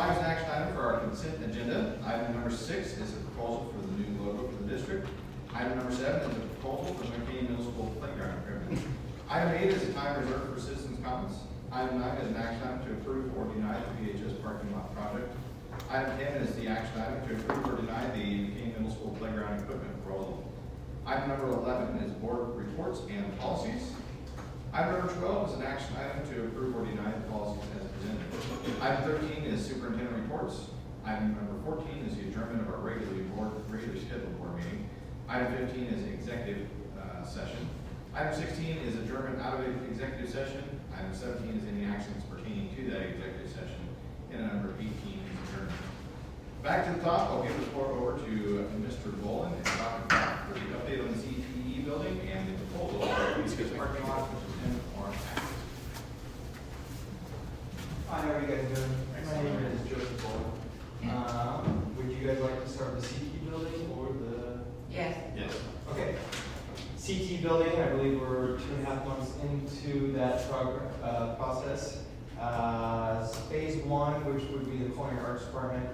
5 is an action item for our consent agenda. Item number 6 is a proposal for the new logo for the district. Item number 7 is a proposal for McKinney Middle School playground equipment. Item 8 is a time reserved for citizens' comments. Item 9 is an action item to approve or deny the VHS parking lot project. Item 10 is the action item to approve or deny the McKinney Middle School playground equipment proposal. Item number 11 is board reports and policies. Item number 12 is an action item to approve or deny the policies as presented. Item 13 is superintendent reports. Item number 14 is the adjournment of our regularly scheduled board meeting. Item 15 is executive session. Item 16 is adjournment out of executive session. Item 17 is any actions pertaining to that executive session. And number 18 is adjournment. Back to the top, I'll give the floor over to Mr. Boland and Dr. Kraft for the update on the CTE building and the proposal for the VHS parking lot, which is in Orange County. Hi, how are you guys doing? My name is Joseph Boland. Would you guys like to start the CT building or the? Yes. Yes. Okay. CT building, I believe we're 2.5 months into that process. Phase 1, which would be the culinary arts department,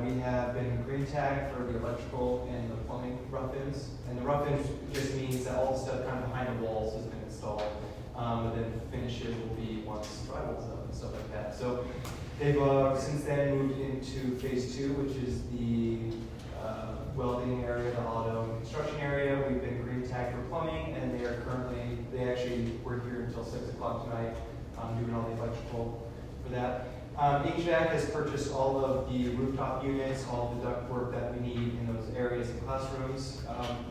we have been green tagged for the electrical and the plumbing rough-ins. And the rough-ins just means that all the stuff kind of behind the walls has been installed. And then finishes will be once drywall's up and stuff like that. So they've since then moved into phase 2, which is the welding area, the auto construction area. We've been green tagged for plumbing, and they actually were here until 6 o'clock tonight, doing all the electrical for that. HVAC has purchased all of the rooftop units, all of the ductwork that we need in those areas and classrooms.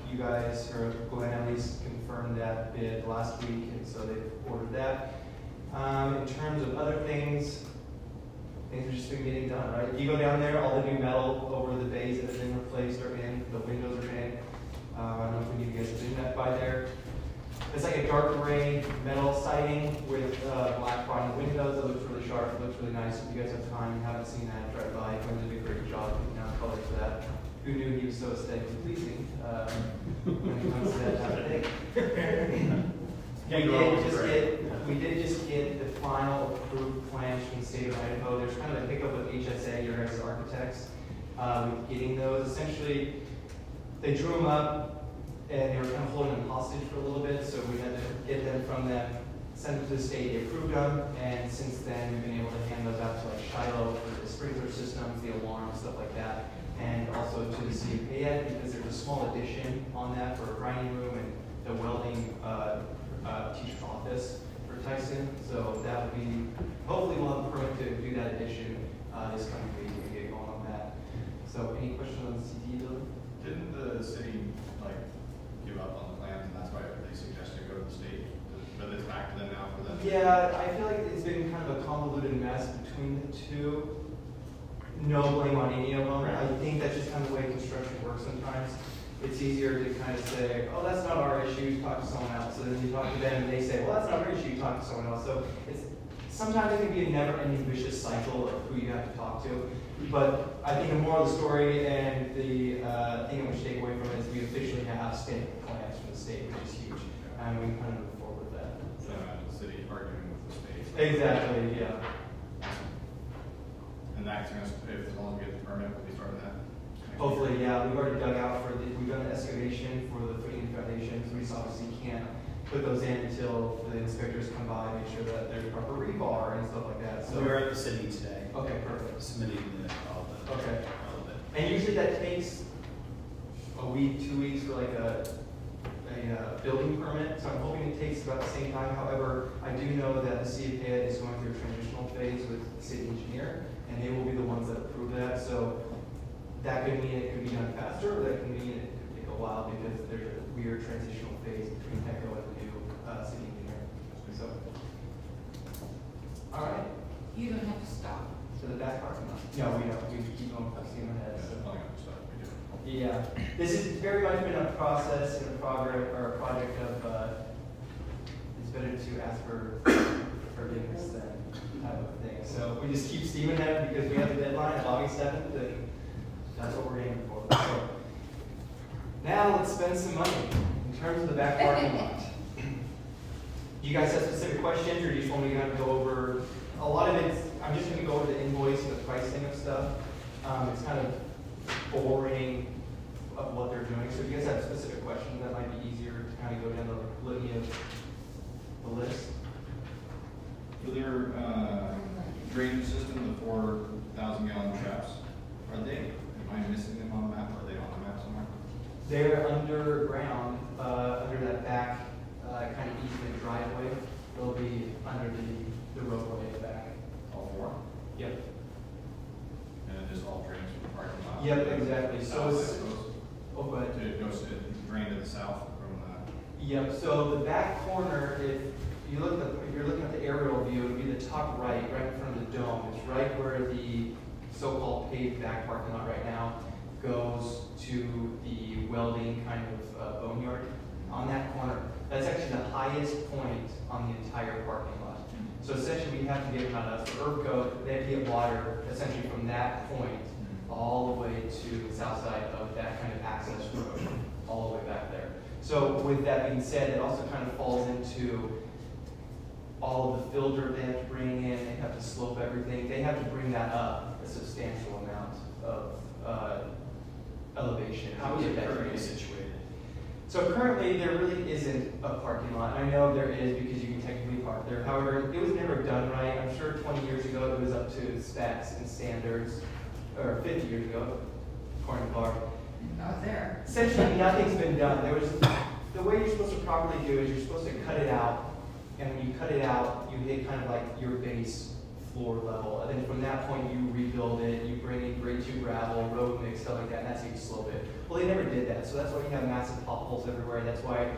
You guys, or Glenn at least, confirmed that bid last week, and so they've ordered that. In terms of other things have just been getting done, right? You go down there, all the new metal over the bays that have been replaced are in, the windows are in. I don't know if any of you guys have been that by there. It's like a dark gray metal siding with black on the windows. It looks really sharp, it looks really nice. If you guys have time and haven't seen that, drive by. Glenn did a great job putting down color for that. Who knew he was so aesthetically pleasing when it comes to that type of thing? We did just get the final approved plans from the state of Idaho. There's kind of a hiccup with HSA, your guys' architects, with getting those. Essentially, they drew them up and they were kind of holding them hostage for a little bit, so we had to get them from them, send them to the state, they approved them, and since then we've been able to hand those out to like Shiloh for the sprinkler systems, the alarms, stuff like that, and also to the city of Payette, because there's a small addition on that for a writing room and the welding teacher's office for Tyson. So that would be, hopefully we'll have a permit to do that addition this coming week and get going on that. So any questions on the CTE building? Didn't the city give up on the plans, and that's why they suggested to go to the state? But it's back to them now for them? Yeah, I feel like it's been kind of a convoluted mess between the two. No blame on any of them. Right. I think that's just kind of the way construction works sometimes. It's easier to kind of say, oh, that's not our issue, talk to someone else. And then you talk to them and they say, well, that's not our issue, talk to someone else. So sometimes it can be a never-ending vicious cycle of who you have to talk to. But I think the moral of the story and the thing that we should take away from it is we officially have state plans from the state, which is huge. And we can kind of move forward with that. So the city arguing with the state. Exactly, yeah. And that's going to, if as long as we get the permit, we'll be starting that? Hopefully, yeah. We've already dug out we've done an excavation for the footing and foundations. We just obviously can't put those in until the inspectors come by, make sure that there's proper rebar and stuff like that. So we were at the city today. Okay, perfect. Submitting all of it. And usually that takes a week, 2 weeks for like a building permit. So I'm hoping it takes about the same time. However, I do know that the city of Payette is going through a transitional phase with the city engineer, and they will be the ones that approve that. So that could mean it could be done faster, or that could mean it could take a while because there's a weird transitional phase between TECO and the new city engineer. So, all right. You don't have to stop. So the back parking lot. No, we don't. We keep going full steam ahead. So. Yeah, this has very much been a process and a progress or a project of. It's better to ask for forgiveness than type of thing. So we just keep steaming ahead because we have the deadline of August 7th, and that's what we're aiming for. So now let's spend some money in terms of the back parking lot. Do you guys have specific questions, or do you just want me to kind of go over a lot of it? I'm just going to go over the invoice and the price ground, under that back, kind of easement driveway. They'll be under the roadway in the back. All four? Yep. And it just all drains from the parking lot? Yep, exactly. So South, I it's, suppose? oh, go ahead. It goes to drain to the south from the, Yep, so the back corner, if you're looking at the aerial view, it would be the top right in front of the dome. It's right where the so-called paved back parking lot right now goes to the welding kind of boneyard. On that corner, that's actually the highest point on the entire parking lot. So essentially, we have to get ERCO, they have to get water essentially from that point all the way to the south side of that kind of access road, all the way back there. So with that being said, it also kind of falls into all of the filter they have to bring in, they have to slope everything, they have to bring that up a substantial amount of elevation. How to is get it that currently drainage. situated? So currently, there really isn't a parking lot. I know there is because you can technically park there. However, it was never done right. I'm sure 20 years ago it was up to specs and standards, or 50 years ago, according to Clark. Not there. Essentially, nothing's been done. There was, the way you're supposed to properly do is you're supposed to cut it out, and when you cut it out, you hit kind of like your base floor level, and then from that point you rebuild it, you bring in grade 2 gravel, road mix, stuff like that, and that's how you slope it. Well, they never did that, so that's why you have massive potholes everywhere. That's why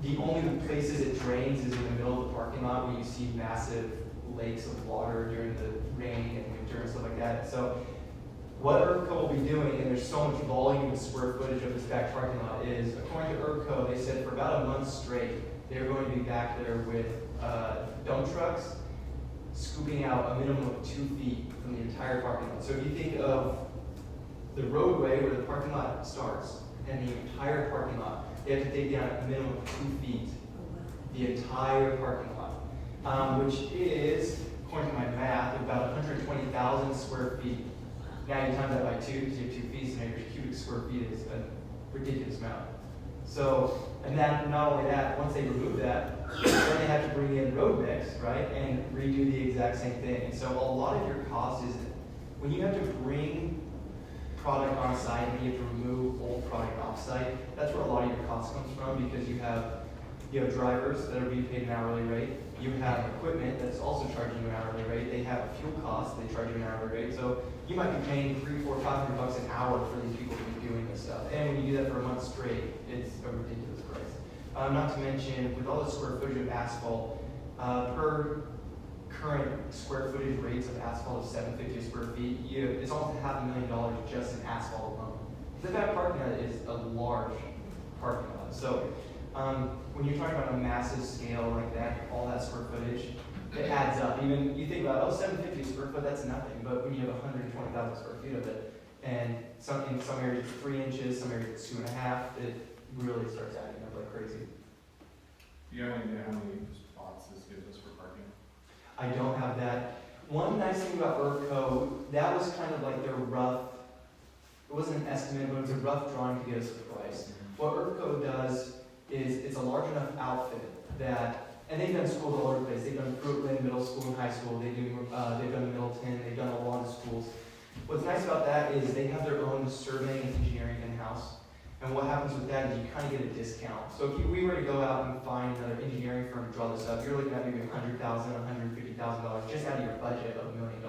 the only places it drains is in the middle of the parking lot where you see massive lakes of water during the rain and winter and stuff like that. So what ERCO will be doing, and there's so much volume and square footage of this back parking lot, is according to ERCO, they said for about a month straight, they're going to be back there with dump trucks scooping out a minimum of 2 feet from the entire parking lot. So if you think of the roadway where the parking lot starts and the entire parking lot, they have to dig down a minimum of 2 feet, the entire parking lot, which is, according to my math, about 120,000 square feet. Now you times that by 2 because you have 2 feet, so now your cubic square feet is a ridiculous amount. So, and then not only that, once they remove that, then they have to bring in road mix, right, and redo the exact same thing. And so a lot of your cost is, when you have to bring product on site and you have to remove old product off site, that's where a lot of your cost comes from, because you have drivers that are being paid an hourly rate, you have equipment that's also charging you an hourly rate, they have a fuel cost, they charge you an hourly rate, so you might be paying $300, $400, $500 an hour for these people to be doing this stuff. And when you do that for a month straight, it's a ridiculous price. Not to mention, with all the square footage of asphalt, per current square footage rates of asphalt of 750 square feet, it's almost $500,000 just in asphalt alone. The back parking lot is a large parking lot. So when you're talking about a massive scale like that, all that square footage, it adds up. Even you think about, 750 square foot, that's nothing. But when you have 120,000 square feet of it, and in some areas 3 inches, some areas 2.5, it really starts adding up like crazy. do you have any idea how many spots this gives us for parking? I don't have that. One nice thing about ERCO, that was kind of like their rough, it wasn't an estimate, but it was a rough drawing to get us a price. What ERCO does is it's a large enough outfit that, and they've done schools all over the place. They've done Brooklyn Middle School and High School. They've done Middleton. They've done a lot of schools. What's nice about that is they have their own surveying and engineering in-house. And what happens with that is you kind of get a discount. So if we were to go out and find another engineering firm to draw this up, you're looking at maybe $100,000, $150,000 just out of your budget of $1 million.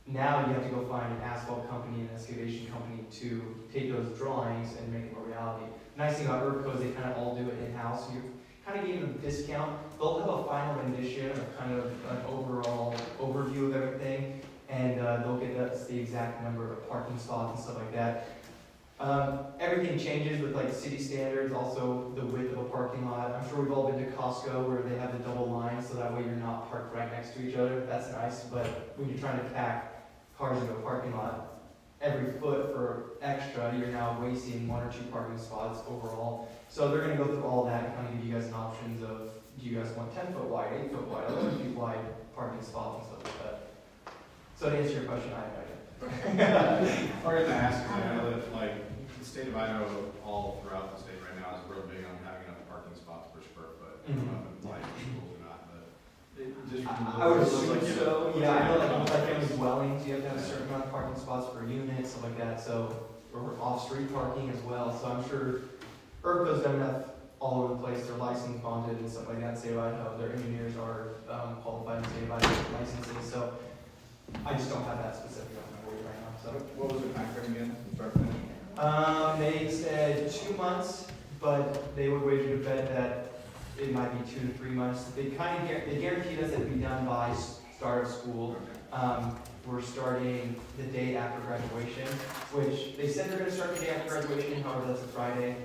Now you have to go find an asphalt company, an excavation company to take those drawings and make them a reality. Nice thing about ERCO is they kind of all do it in-house. You kind of give them a discount. They'll have a final rendition of kind of an overall overview of everything, and they'll get us the exact number of parking spots and stuff like that. Everything changes with like city standards, also the width of a parking lot. I'm sure we've all been to Costco where they have the double lines, so that way you're not parked right next to each other. That's nice, but when you're trying to pack cars into a parking lot, every foot for extra, you're now wasting 1 or 2 parking spots overall. So they're going to go through all that and kind of give you guys an options of, do you guys want 10 foot wide, 8 foot wide, 11 feet wide parking spots and stuff like that. So to answer your question, I have no idea. I'm going to ask, because I know that like the state of Idaho, all throughout the state right now, is real big on having enough parking spots per square foot. I don't know if it applies to schools or not, but it just I would assume like so. Yeah, I know like multi-family dwellings, you have to have a certain amount of parking spots per unit, stuff like that. So, or off-street parking as well. So I'm sure ERCOT's done enough all over the place, they're licensed, bonded, and stuff like that, in the state of Idaho, their engineers are qualified in the state of Idaho for licenses, so I just don't have that specific on my board right now, so. What was the timeframe again, from start to finish? They said 2 months, but they would wager to bet that it might be 2 to 3 months. They they guaranteed us it'd be done by start of school. We're starting the day after graduation, which they said they're gonna start the day after graduation, however, that's a Friday.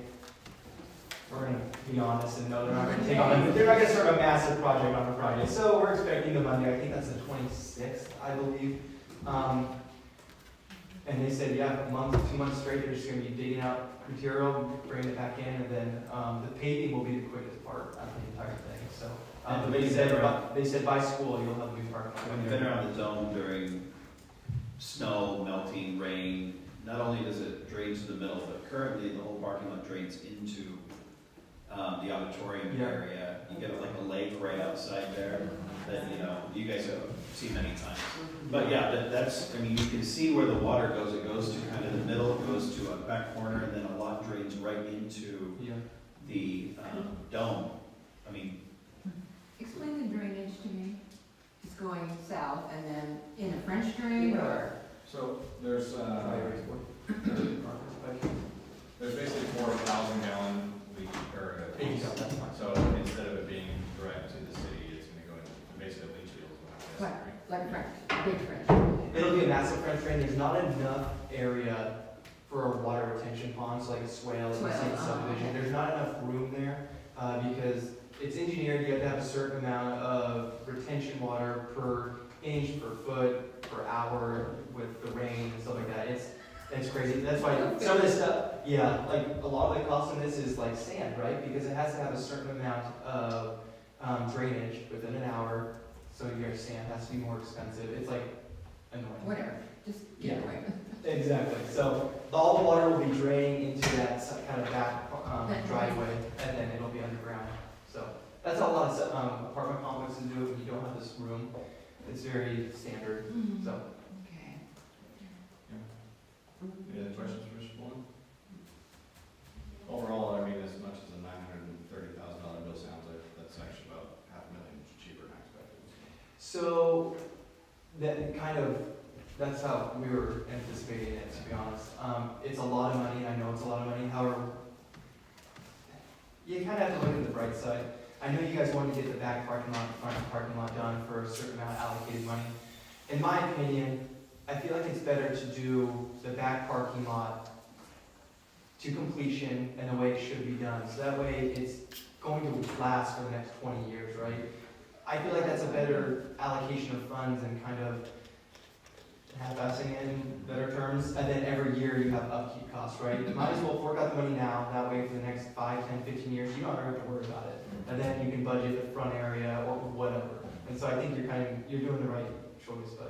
We're gonna be honest and know they're not gonna start a massive project on a Friday. So we're expecting the Monday, I think that's the 26th, I believe. And they said, yeah, 2 months straight, they're just gonna be digging out material, bringing it back in, and then, the paving will be the quickest part of the entire thing, so. And They said by school, you'll have a new parking lot. When you've been around the dome during snow, melting, rain, not only does it drain to the middle, but currently the whole parking lot drains into the auditorium Yeah. area. You get like a lake right outside there that, you guys have seen many times. But yeah, that's, I mean, you can see where the water goes. It goes to kind of the middle, it goes to a back corner, and then a lot drains right into Yeah. the dome. I mean, Explain the drainage to me. It's going south and then in a French drain or? So there's basically 4,000 gallon leak, or so instead of it being direct to the city, it's gonna go into basically a leach field. Right, like French, big French. It'll be a massive French drain. There's not enough area for a water retention pond, so like a swale, like you see in subdivision. There's not enough room there, because it's engineered, you have to have a certain amount of retention water per inch, per foot, per hour with the rain and stuff like that. It's crazy. That's why some of this stuff, yeah, like a lot of the cost in this is like sand, right? Because it has to have a certain amount of drainage within an hour, so your sand has to be more expensive. It's like annoying. Whatever, just get Yeah. away. Exactly. So all the water will be draining into that kind of back driveway, and then it'll be underground. So that's how a lot of apartment complexes do it when you don't have this room. It's very standard. So. Okay. Any other questions for Mr. Bullen? Overall, I mean, as much as a $930,000 bill sounds like, that's actually about $500,000 cheaper than I expected. So that kind of, that's how we were anticipating it, to be honest. It's a lot of money, I know it's a lot of money, however, you kind of have to look at the bright side. I know you guys wanted to get the back parking lot, the front parking lot done for a certain amount of allocated money. In my opinion, I feel like it's better to do the back parking lot to completion and the way it should be done. So that way it's going to last for the next 20 years, right? I feel like that's a better allocation of funds and kind of half-assing it in better terms. And then every year you have upkeep costs, right? You might as well fork out the money now, that way for the next 5, 10, 15 years, you don't ever have to worry about it. And then you can budget the front area or whatever. And so I think you're doing the right choice by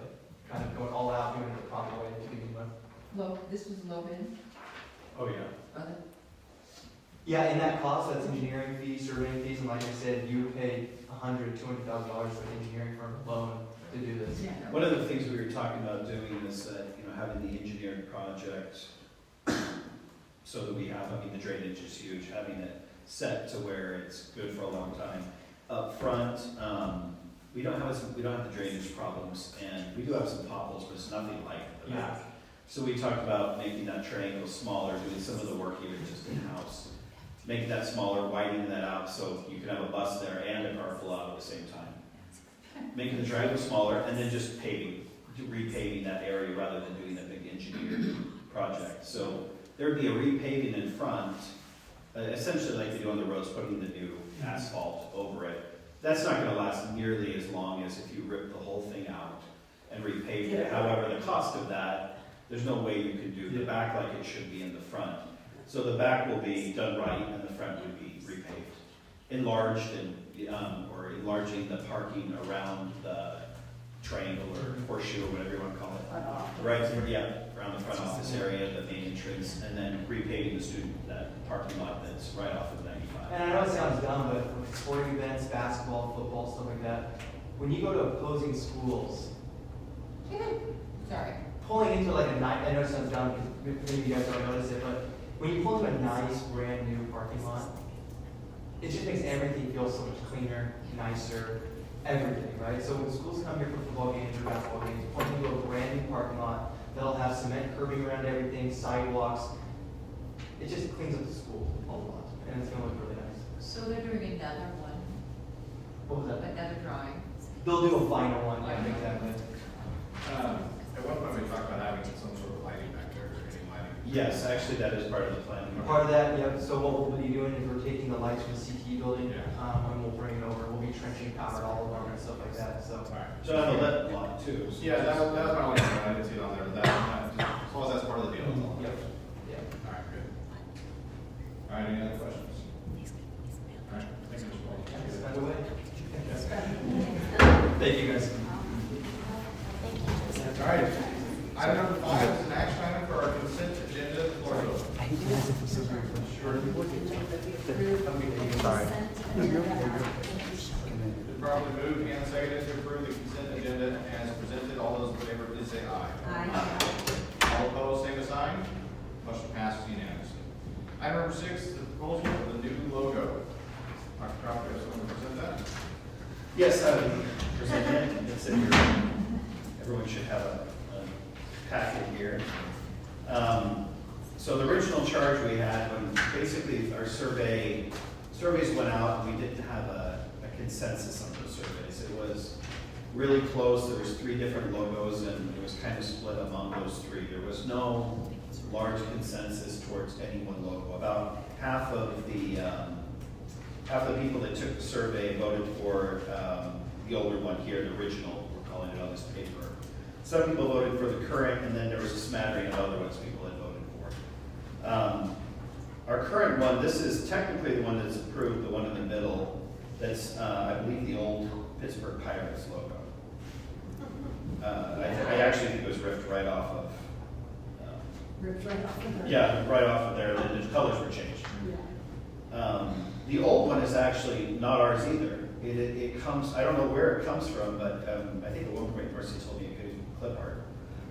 kind of going all out, doing it the proper way to begin with. This was low bid? oh yeah. Other? Yeah, in that cost, that's engineering fees, surveying fees, and like I said, you would pay $100,000, $200,000 for the engineering firm alone to do this. Yeah. One of the things we were talking about doing is that, having the engineering project so that we have, the drainage is huge, having it set to where it's good for a long time. Up front, we don't have the drainage problems, and we do have some potholes, but it's nothing like the back. So we talked about making that triangle smaller, doing some of the work even just in-house. Making that smaller, widening that out so you can have a bus there and a car full out at the same time. Making the triangle smaller and then just repaving that area rather than doing a big engineered project. So there'd be a repaving in front, essentially like they do on the roads, putting the new asphalt over it. That's not gonna last nearly as long as if you rip the whole thing out and repave it. However, the cost of that, there's no way you can do the back like it should be in the front. So the back will be done right and the front would be repaved. Enlarged or enlarging the parking around the triangle or horseshoe or whatever you want to call it. Right, around the front office area, the main entrance, and then repaving that parking lot that's right off of 95. And I know it sounds dumb, but for sporting events, basketball, football, stuff like that, when you go to opposing schools, Sorry. pulling into like a night, I know it sounds dumb because maybe you guys don't notice it, but when you pull into a nice, brand new parking lot, it just makes everything feel so much cleaner, nicer, everything, right? So when schools come here for football games or basketball games, pulling into a brand new parking lot that'll have cement curbing around everything, sidewalks, it just cleans up the school a lot, and it's gonna look really nice. So they're doing another one, What was that? another drawing. They'll do a final one, yeah, exactly. At one point, we talked about having some sort of lighting back there, or any lighting. Yes, actually, that is part of the plan. Part of that, yeah, so what we'll be doing is we're taking the lights from the CTE building, Yeah. and we'll bring it over, we'll be trenching power all over and stuff like that, so. All right. So on the left lot too. so- Yeah, that was my only comment, I didn't see it on there, but as long as that's part of the deal, that's all. Yep, yeah. All right, good. All right, any other questions? All right, thank you, Mr. Paul. Send away. Thank you, guys. All right, item number 5 is an action item for our consent agenda, the floor is open. Been properly moved and seconded to approve the consent agenda as presented. All those in favor, please say aye. Aye. All opposed, same sign. Motion passes unanimously. Item number 6 is the proposal for the new logo. Dr. Crawford, you have someone to present that? Yes, I would present it. It's in your, everyone should have a packet here. So the original charge we had, when basically our surveys went out, we didn't have a consensus on those surveys. It was really close. There was 3 different logos, and it was kind of split among those 3. There was no large consensus towards any one logo. About half of the people that took the survey voted for the older one here, the original, we're calling it on this paper. Some people voted for the current, and then there was a smattering of other ones people had voted for. Our current one, this is technically the one that's approved, the one in the middle, that's, I believe, the old Pittsburgh Pirates logo. I actually think it was ripped right off of, Ripped right off of her. yeah, right off of there, the colors were changed. The old one is actually not ours either. It comes, I don't know where it comes from, but I think at one point Mercy told me it could be clip art.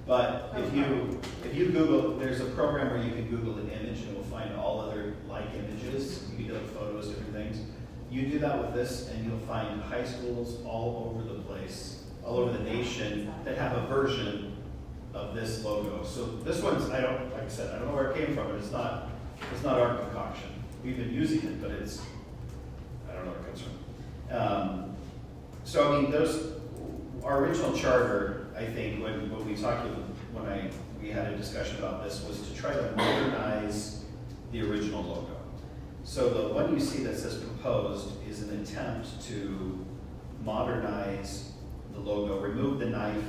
But if you Google, there's a program where you can Google an image and it will find all other like images. You can delete photos, different things. You do that with this and you'll find high schools all over the place, all over the nation, that have a version of this logo. So this one's, like I said, I don't know where it came from, but it's not our concoction. We've been using it, but I don't know where it comes from. So I mean, our original charter, I think, when we had a discussion about this, was to try to modernize the original logo. So the one you see that says proposed is an attempt to modernize the logo, remove the knife.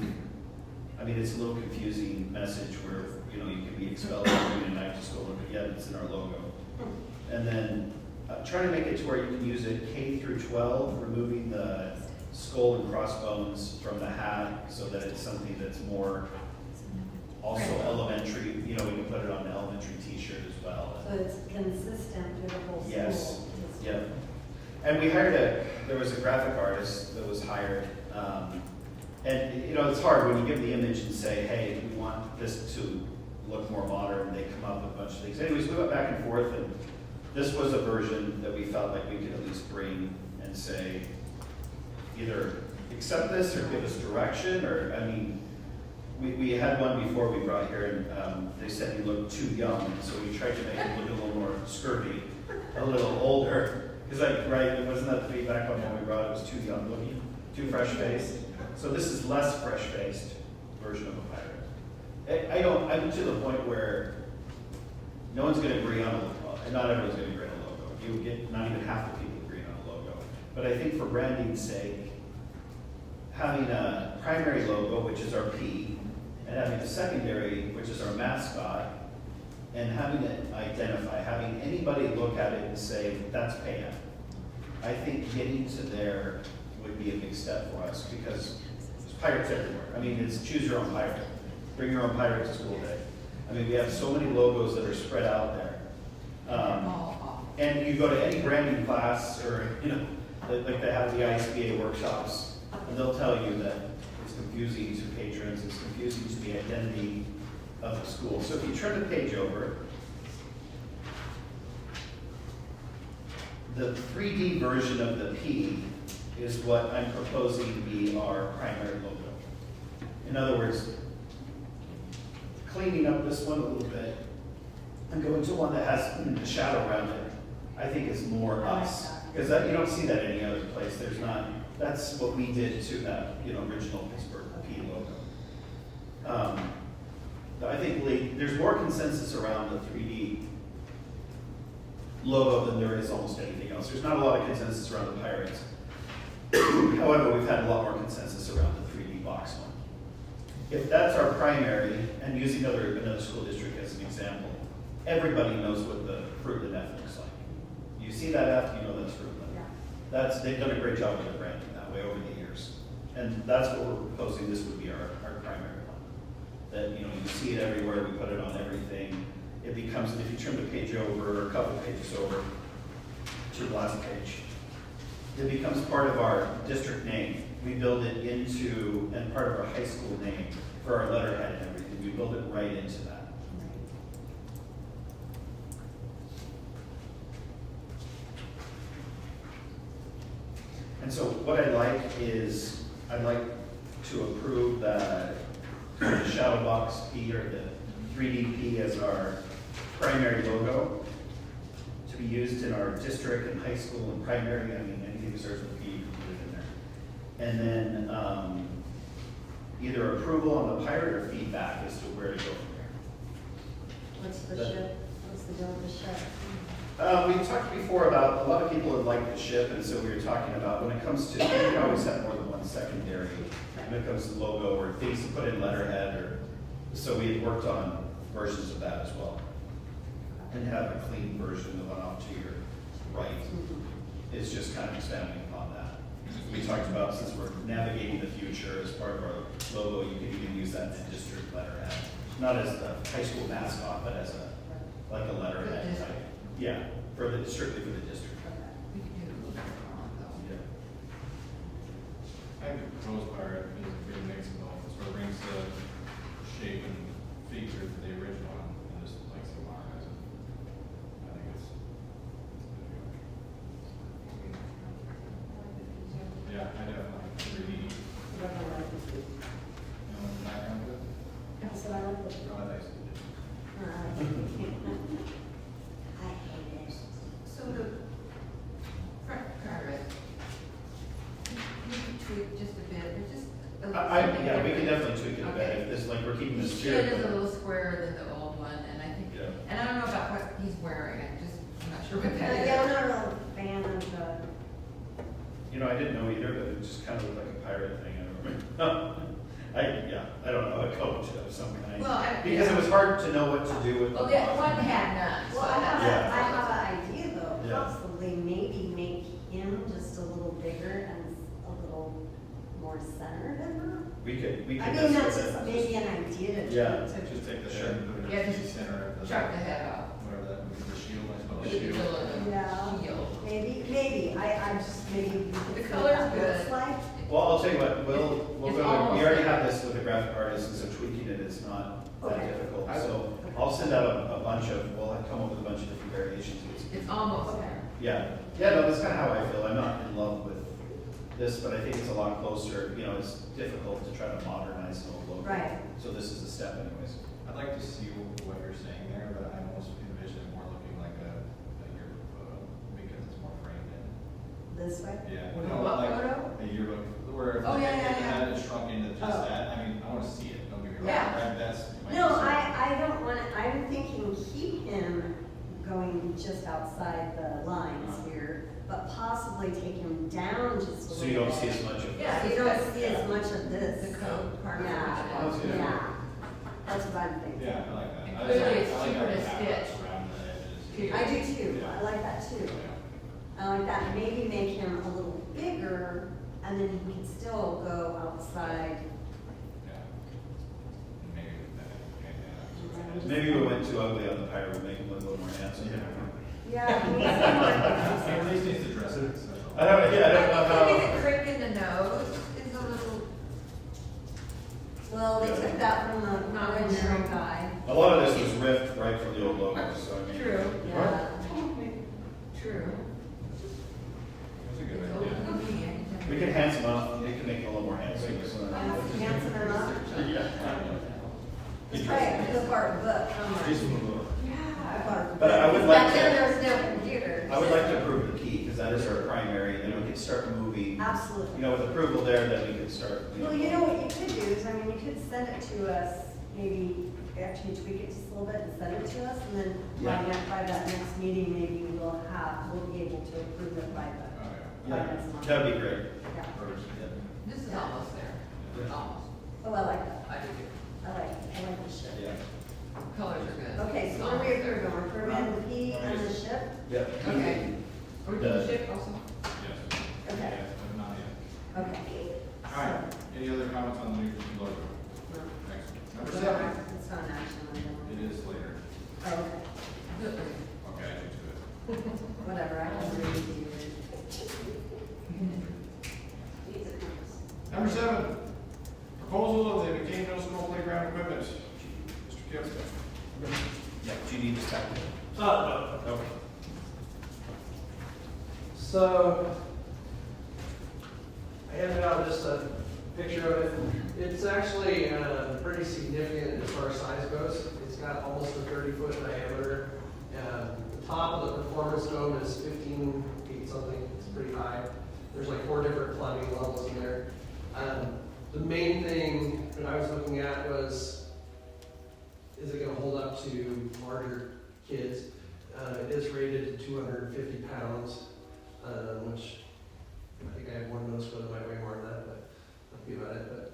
I mean, it's a little confusing message where, you can be expelled for bringing a knife to school, but yet it's in our logo. And then trying to make it to where you can use it K through 12, removing the skull and crossbones from the hat so that it's something that's more also elementary. We can put it on an elementary t-shirt as well. So it's consistent through the whole school. Yes, yeah. And we there was a graphic artist that was hired. And it's hard when you give the image and say, hey, we want this to look more modern. They come up with a bunch of things. Anyways, we went back and forth, and this was a version that we felt like we could at least bring and say, either accept this or give us direction, or, I mean, we had one before we brought here, and they said he looked too young, so we tried to make him look a little more scurvy, a little older, because wasn't that the feedback on when we brought it, was too young looking, too fresh-faced? So this is less fresh-faced version of a pirate. I'm to the point where no one's going to agree on a logo, and not everyone's going to agree on a logo. You get not even half the people agreeing on a logo. But I think for branding's sake, having a primary logo, which is our P, and having a secondary, which is our mascot, and having it identify, having anybody look at it and say, that's Payette. I think getting to there would be a big step for us, because there's pirates everywhere. I mean, it's choose your own pirate. Bring your own pirate to school day. I mean, we have so many logos that are spread out there. And you go to any branding class, or, like they have the ISBA workshops, and they'll tell you that it's confusing to patrons, it's confusing to the identity of the school. So if you turn the page over, the 3D version of the P is what I'm proposing to be our primary logo. In other words, cleaning up this one a little bit and going to one that has the shadow around it, I think is more us. Because you don't see that any other place. There's not, that's what we did to that, original Pittsburgh P logo. I think there's more consensus around the 3D logo than there is almost anything else. There's not a lot of consensus around the Pirates. However, we've had a lot more consensus around the 3D box one. If that's our primary, and using another school district as an example, everybody knows what the Fruitland F looks like. You see that F, you know that's Fruitland. They've done a great job with their branding that way over the years. And that's what we're proposing, this would be our primary one. That, you see it everywhere, we put it on everything. It becomes, if you trim the page over, or a couple pages over to the last page, it becomes part of our district name. We build it into, and part of our high school name for our letterhead and everything. We build it right into that. And so what I'd like is, I'd like to approve the shadow box P or the 3D P as our primary logo to be used in our district and high school and primary. I mean, anything that starts with P, you can put it in there. And then either approval on the pirate or feedback as to where to go from there. What's the ship? What's the deal with the ship? We talked before about, a lot of people would like the ship, and so we were talking about when it comes to, you can always have more than one secondary when it comes to logo or things to put in letterhead, or so we had worked on versions of that as well. And have a clean version of one off to your right. It's just kind of expanding upon that. We talked about, since we're navigating the future as part of our logo, you can even use that in the district letterhead. Not as the high school mascot, but as like a letterhead type. Yeah, strictly for the district. We could do it a little bit wrong though. Yeah. I think the proposed pirate is a good mix of both. It sort of brings the shape and feature to the original one, and just likes to modernize it. I think it's good. Yeah, I definitely 3D. What I like to see. The background of it. That's what I like to see. Oh, that's good. I hate it. So the front pirate, you could tweak just a bit, or just a little. something Yeah, we can different. definitely tweak it a bit. Okay. If this, like, we're keeping this Each kid is a spirit. little squarer than the old one, and I think, Yeah. and I don't know about what he's wearing, I'm not sure what that Yeah, I'm is. not a real fan of the, I didn't know either, but it just kind of looked like a pirate thing. I don't remember. I don't know, a coat of some kind. Well, Because it was hard to know what to do with the Well, that bottom. one had none, so well, I have, that's. I have an idea though, Yeah. possibly maybe make him just a little bigger and a little more centered in her. We could. I mean, that's just maybe an idea to. Yeah. Just take the shirt and put it Yeah, in the just center of the. Chop the head off. Whatever that would be, the shield, I suppose. With the Shield. little Yeah. shield. Maybe, I just, maybe. we could The see color's what that looks good. like. Well, I'll tell you what, we'll It's go, almost we already like- have this with the graphic artist, and so tweaking it is not that Okay. difficult. I- So I'll send out a bunch of, we'll come up with a bunch of different variations. It's almost Okay. there. Yeah, no, that's kind of how I feel. I'm not in love with this, but I think it's a lot closer. It's difficult to try to modernize an old logo. Right. So this is a step anyways. I'd like to see what you're saying there, but I almost envision it more looking like a yearbook photo, because it's more framed in. This way? Yeah. What No, photo? like a yearbook, where if Oh, like, yeah, if yeah, it had it shrunk into just Oh. that, I mean, I wanna see it, don't get me wrong. Yeah. That's. my No, concern. I don't want to, I'm thinking keep him going just outside the lines here, but possibly take him down just a little bit. So you don't see as much of Yeah. So you don't see as much of this. The coat part of it. Yeah, Yeah. yeah. That's what I'm thinking. Yeah, I like that. And I clearly like- it's I like cheaper how to we have it stitch. around the edges. Too. I do too, Yeah. I like that too. Yeah. I like that, maybe make him a little bigger, and then he can still go outside. Yeah. Maybe that, yeah. Maybe we went too ugly on the pirate, we'll make him look a little more handsome. Yeah, he needs to be At least needs to dress it, so. I don't know how. Maybe the crick in the nose is a little, Well, they took that from the Not original really. guy. A lot of this was ripped right from the old logo, so I mean. true, Yeah. true. We can handsome up, it can make it a little more handsome. Handsome enough? Yeah. Let's try it, the part book, somewhere. Yeah. But I would like Back then, to, there was no computer. I would like to approve the key, because that is our primary, and then we can start moving. Absolutely. You know, with approval there, then we can start. Well, you know what you could do is, I mean, you could send it to us, maybe actually tweak it just a little bit and send it to us, and then by that next meeting, maybe we'll be able to approve it by the, by next month. That'd be great. Yeah. This is almost there, almost. Oh, I like that. I do too. I like the ship. Yeah. Colors are good. Okay, so what are we approving? We're approving the P and the ship? Yep. Okay. Are we doing the ship also? Yes. Okay. But not yet. Okay. All right, any other comments on the new logo? No. Excellent. Number 7. It's not an action item. It is later. Oh, okay. Good. Okay, I do to it. Whatever, I can read you. Number 7, proposal of the McCain Middle School playground equipment. Mr. Kip. Yeah, do you need to start? No. Okay. So, I handed out just a picture of it. It's actually pretty significant as far as size goes. It's got almost a 30-foot diameter. The top of the performance dome is 15 feet something. It's pretty high. There's like 4 different climbing levels in there. The main thing that I was looking at was, is it going to hold up to larger kids? It is rated to 250 pounds, which I think I have one nose foot that might weigh more than that, but that'll be about it. But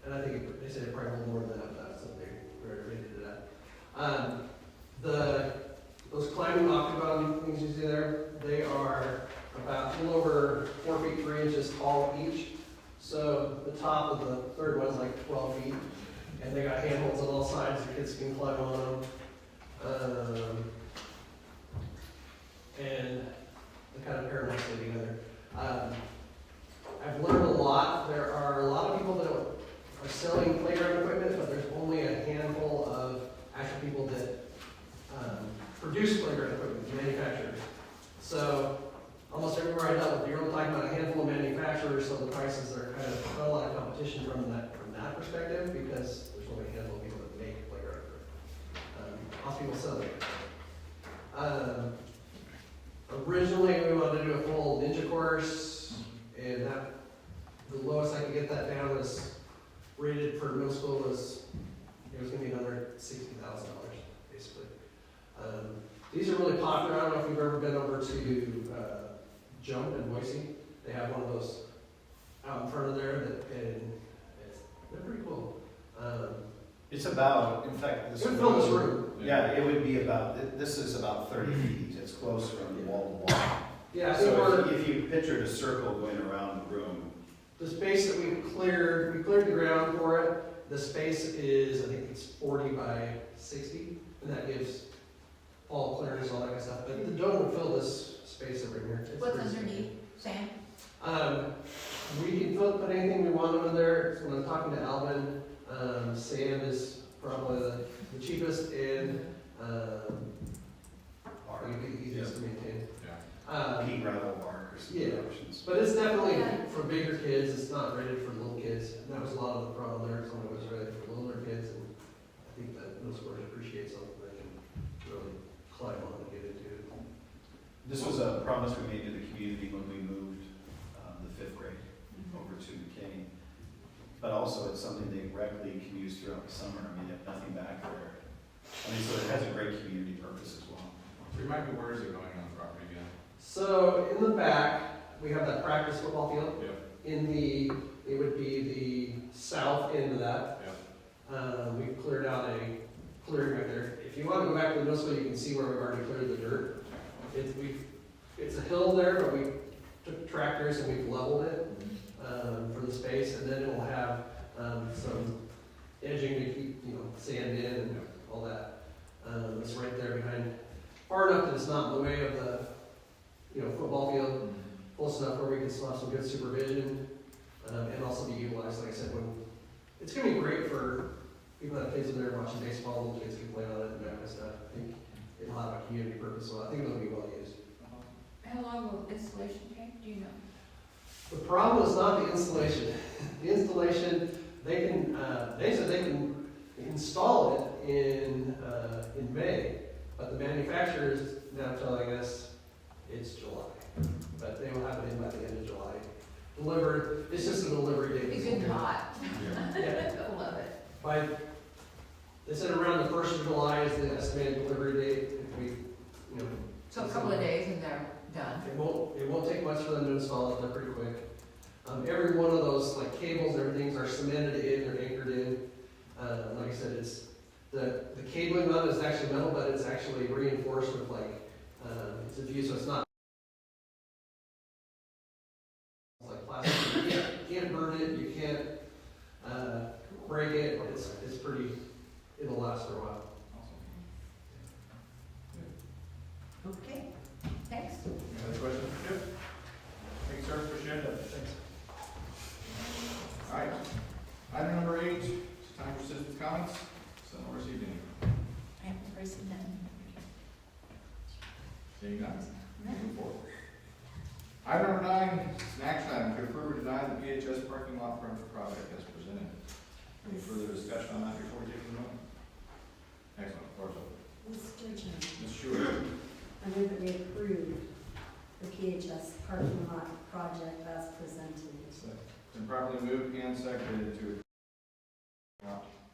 and I think they said it probably hold more than that, but that's what they rated it at. Those climbing octagon things you see there, they are about a little over 4 feet 3 inches tall each. So the top of the third one's like 12 feet, and they got handholds on all sides. The kids can climb on them, and they kind of pair nicely together. I've learned a lot. There are a lot of people that are selling playground equipment, but there's only a handful of actual people that produce playground equipment, manufacturers. So almost everywhere I dealt with, you're only talking about a handful of manufacturers, so the prices are kind of not a lot of competition from that perspective, because there's only a handful of people that make playground equipment. Lots of people sell it. Originally, we wanted to do a full ninja course, and the lowest I could get that down was rated for middle school was going to be another $60,000 basically. These are really popular. I don't know if you've ever been over to Jump in Boise. They have one of those out in front of there, and they're pretty cool. It's about, in fact, It would fill this room. Yeah, it would be about, this is about 30 feet. It's close from wall to wall. Yeah, So if you pictured a circle going around the room. the space that we cleared the ground for it. The space is, I think it's 40 by 60, and that gives all clearance, all that kind of stuff. But the dome would fill this space over here. It's What's pretty underneath, Sam? We can put anything we want under there. When I'm talking to Alvin, sand is probably the cheapest and the easiest to maintain. Pea gravel bark or some Yeah. options. But it's definitely for bigger kids. It's not rated for little kids. And that was a lot of the problem there. It's only was rated for littler kids, and I think that middle schoolers appreciate something they can really climb on and get into. This was a promise we made to the community when we moved the 5th grade over to McCain. But also, it's something they regularly can use throughout the summer. I mean, you have nothing back there. I mean, so it has a great community purpose as well. Remind me, where is it going on the property again? So in the back, we have that practice football field. Yep. It would be the south end of that. Yep. We cleared out a clearing right there. If you want to go back to the middle school, you can see where we've already cleared the dirt. It's a hill there, but we took tractors and we've leveled it for the space, and then it will have some edging to keep sand in and all that. It's right there behind, far enough that it's not in the way of the football field, close enough where we can still have some good supervision and also be utilized. Like I said, when it's going to be great for people that have kids in there watching baseball, little kids can play on it and that kind of stuff. I think it'll have a community purpose, so I think it'll be well used. How long will installation take, do you know? The problem is not the installation. The installation, they can, they said they can install it in May, but the manufacturer is now telling us it's July. But they will have it in by the end of July. Delivered, it's just a delivery date. It's good hot. Yeah. I love it. By, they said around the 1st of July is the estimated delivery date. If we, So a couple of days and they're done. It won't take much for them to install it. They're pretty quick. Every one of those, like cables, everything's are cemented in, they're anchored in. Like I said, it's the cabling on it is actually metal, but it's actually reinforced with it's a view, so it's not like plastic. You can't burn it, you can't break it. It's pretty. It'll last for a while. Okay. Thanks. Any other questions for Chip? Thanks, sir, appreciate it. Thanks. All right, item number 8, it's time for citizens' comments. Someone received any? I haven't received none. Seeing none, moving forward. Item number 9, it's an action item to approve or deny the PHS parking lot perimeter project as presented. Any further discussion on that before we take the vote? Excellent, floor is open. Mr. Chairman, Ms. Stewart. I move that we approve the PHS parking lot project as presented. Been properly moved and seconded to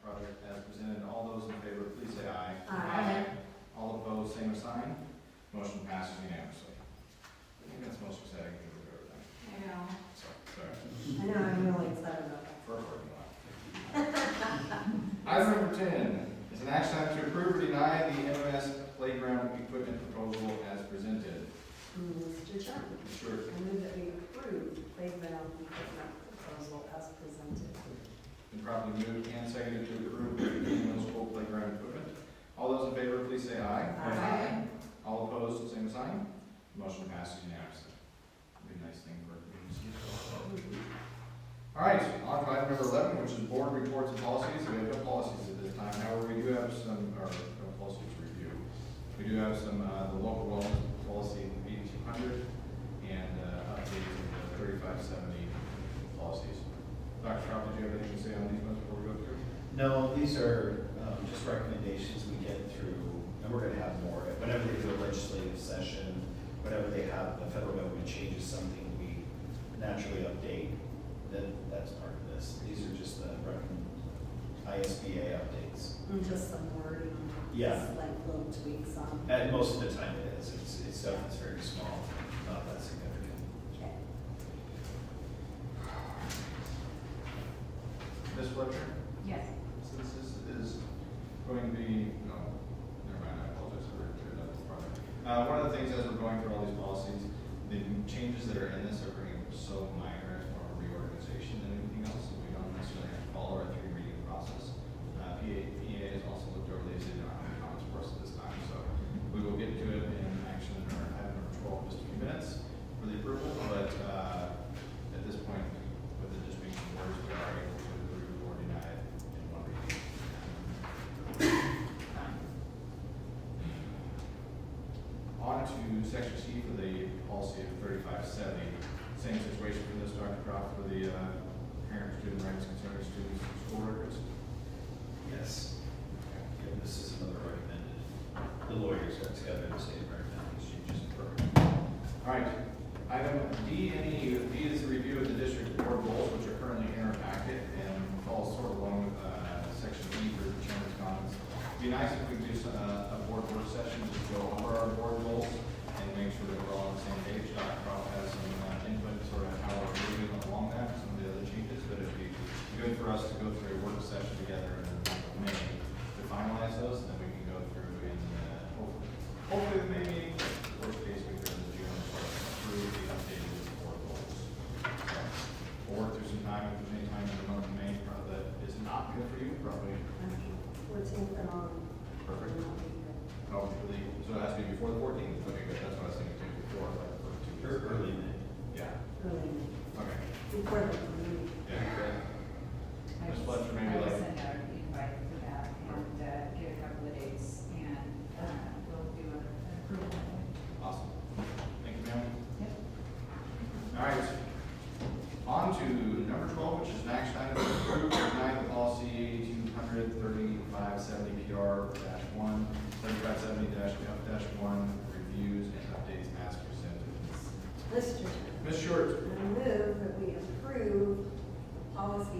project as presented. All those in favor, please say aye. Aye. All opposed, same sign. Motion passes unanimously. I think that's the most exciting thing we've ever done. I know. Sorry. I know, I'm really excited about that. For a parking lot. Item number 10 is an action item to approve or deny the MMS playground equipment proposal as presented. Mr. Chairman, Sure. I move that we approve playground equipment proposal as presented. Been properly moved and seconded to approve the middle school playground equipment. All those in favor, please say aye. Aye. All opposed, same sign. Motion passes unanimously. Be a nice thing for community. All right, on to item number 11, which is board reports and policies. We have no policies at this time. However, we do have some, or no policies to review. We do have some, the local wellness policy 8200 and updates of the 3570 policies. Dr. Trout, did you have anything to say on these ones before we go through? No, these are just recommendations we get through, and we're gonna have more. Whenever they do a legislative session, whenever they have, the federal government changes something, we naturally update, then that's part of this. These are just the ISBA updates. And just some wording. Yeah. Just like little tweaks on. And most of the time it is, it's stuff that's very small, not that significant. Okay. Ms. Fletcher? Yes. Since this is going to be, no, never mind, I apologize for another product. One of the things as we're going through all these policies, the changes that are in this are being so minor as more of a reorganization than anything else. We don't necessarily have to follow our 3-reading process. PA has also looked over these, they don't have any comments for us at this time, so we will get to it in action or item number 12 in just a few minutes for the approval, but at this point, with it just being some words, we are able to approve or deny it in one reading. On to section C for the policy of 3570. Same situation for this, Dr. Croft, for the parent-student rights concerning students and school records. Yes. Yeah, this is another recommended. The lawyers got together and say recommended these changes. All right, item D and E. D is the review of the district board goals, which are currently in our packet and falls sort of along with section E for the chairman's comments. It'd be nice if we could do a board work session to go over our board goals and make sure that we're all on the same page. Dr. Croft has some input sort of how we're moving along that, some of the other changes, but it'd be good for us to go through a work session together in the month of May to finalize those, and then we can go through in hopefully the May meeting. Worst case, we go to the June and approve the updated board goals. So we'll work through some time, if there's any time in the month of May that is not good for you, probably 14th and on. perfect. Oh, really? So it has to be before the 14th? Okay, good, that's what I was thinking too, before, like, the first 2 weeks. Early May. Yeah, Early, okay, before the meeting. yeah, great. Ms. Fletcher, maybe I will like, send out an invite for that and get a couple of dates and we'll do an approval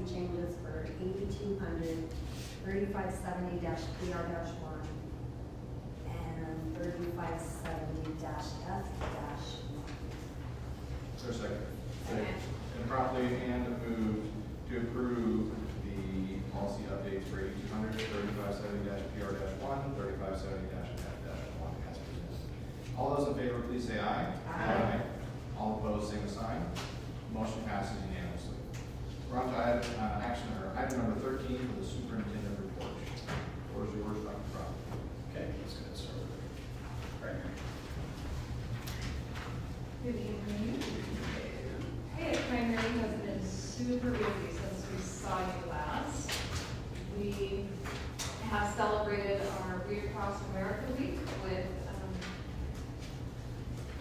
changes for 8200, 3570-PR-1, and 3570-F-1. Is there a second? Second. And properly and moved to approve the policy updates for 8200, 3570-PR-1, 3570-F-1 as presented. All those in favor, please say aye. Aye. All opposed, same sign. Motion passes unanimously. We're on to item number 13 for the superintendent report. What is yours, Dr. Crowe? Okay, let's get started. Primary. Good evening. Payette Primary has been super busy since we saw you last. We have celebrated our Read Across America Week with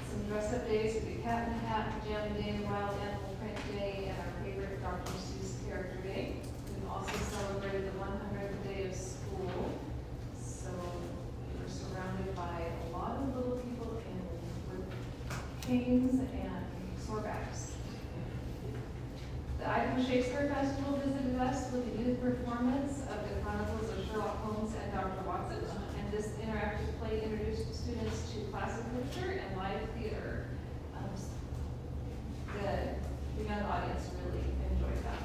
some dress-up days. We did Cat in the Hat, Pajama Day, Wild Animal Print Day, and our favorite Dr. Seuss Character Day. We've also celebrated the 100th day of school. So we're surrounded by a lot of little people with canes and sore backs. The Idaho Shakespeare Festival visited us with a youth performance of the Chronicles of Sherlock Holmes and Dr. Watson, and this interactive play introduced students to classic literature and live theater. The young audience really enjoyed that.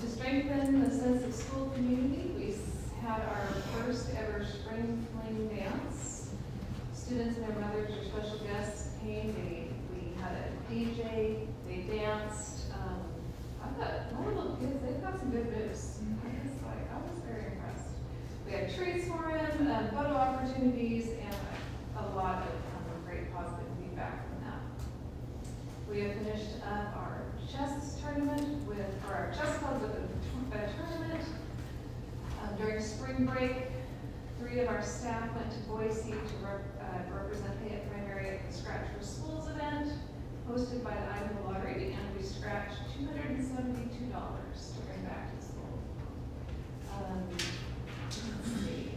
To strengthen the sense of school community, we had our first ever spring fling dance. Students and their mothers or special guests came. We had a DJ. They danced. I've got my little kids. They've got some good moves. I was very impressed. We had treats for them, photo opportunities, and a lot of great positive feedback from that. We have finished up our chess tournament our chess club with a tournament. During spring break, 3 of our staff went to Boise to represent Payette Primary at the Scratch for Schools event, hosted by the Idaho Lottery, and we scratched $272 to bring back to school.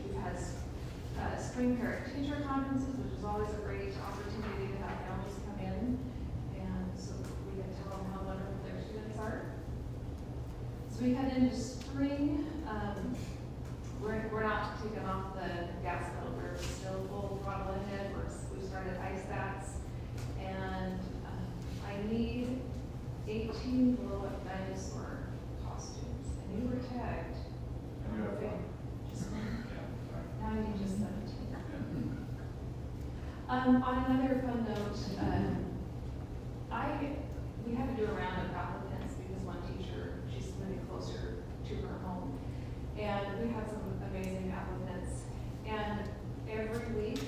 We've had spring parent teacher conferences, which is always a great opportunity to have families come in, and so we can tell them how wonderful their students are. So we head into spring. We're not taking off the gas pedal. We're still full throttle ahead. We started ice bats, and I need 18 blow-up dinosaur costumes, and you were tagged. And you have one. Now I need just 17. On another fun note, we had to do a round of applicants because one teacher, she's moving closer to her home. And we had some amazing applicants. And every week,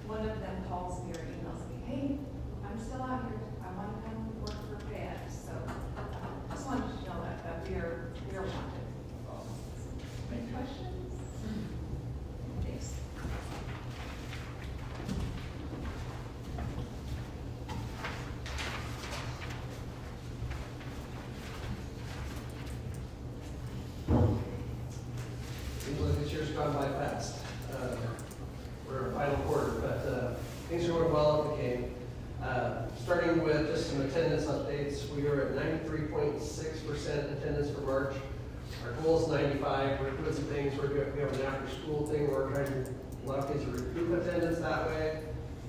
one of them calls me or emails me, hey, I'm still out here. I want to come work for Payette. So just wanted you to know that we are wanted. Thank you. Questions? Thanks. Seems like this year's gone by fast. We're in our final quarter, but things are going well at the game. Starting with just some attendance updates, we are at 93.6% attendance for March. Our goal is 95. We're doing some things. We have an after-school thing. We're trying to, a lot of kids to recoup attendance that way.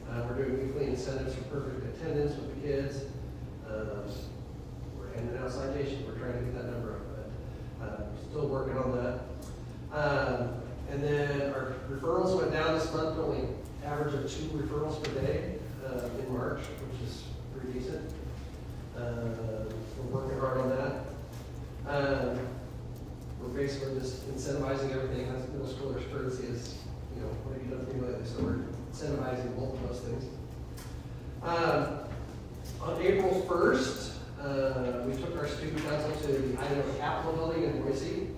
We're doing weekly incentives for perfect attendance with the kids. We're handing out citations. We're trying to get that number up, but still working on that. And then our referrals went down this month, only average of 2 referrals per day in March, which is pretty decent. We're working hard on that. We're basically just incentivizing everything. As middle schoolers' courtesy is, what have you done for me lately? So we're incentivizing both of those things. On April 1st, we took our student council to the Idaho Capitol building in Boise.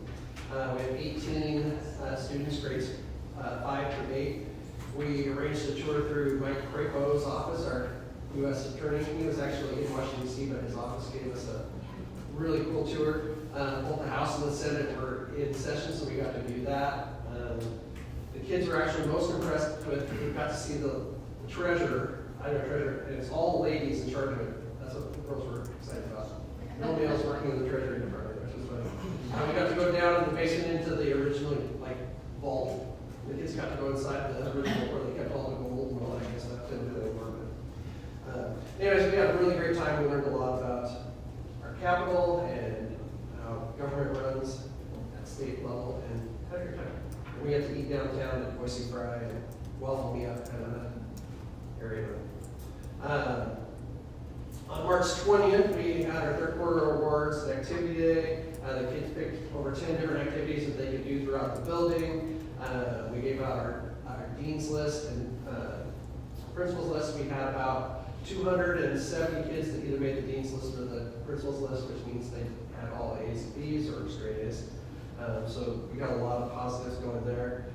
We have 18 students, grades 5 through 8. We arranged a tour through Mike Crapo's office, our U.S. attorney. He was actually in Washington, D.C., but his office gave us a really cool tour. Both the House and the Senate were in session, so we got to view that. The kids were actually most impressed with, we got to see the treasurer, Idaho treasurer, and it's all ladies in charge of it. That's what the girls were excited about. Nobody else working in the treasury department, which is funny. We got to go down in the basement into the original, like, vault. The kids got to go inside the original where they kept all the gold and all that, I guess that didn't do anymore, but. Anyways, we had a really great time. We learned a lot about our capital and how government runs at state level, and had a great time. And we got to eat downtown at Boise Fry and Waffle Me Up kind of that area. On March 20th, we had our third quarter awards and activity day. The kids picked over 10 different activities that they could do throughout the building. We gave out our dean's list and principal's list. We had about 270 kids that either made the dean's list or the principal's list, which means they had all A's and B's or straight A's. So we got a lot of positives going there.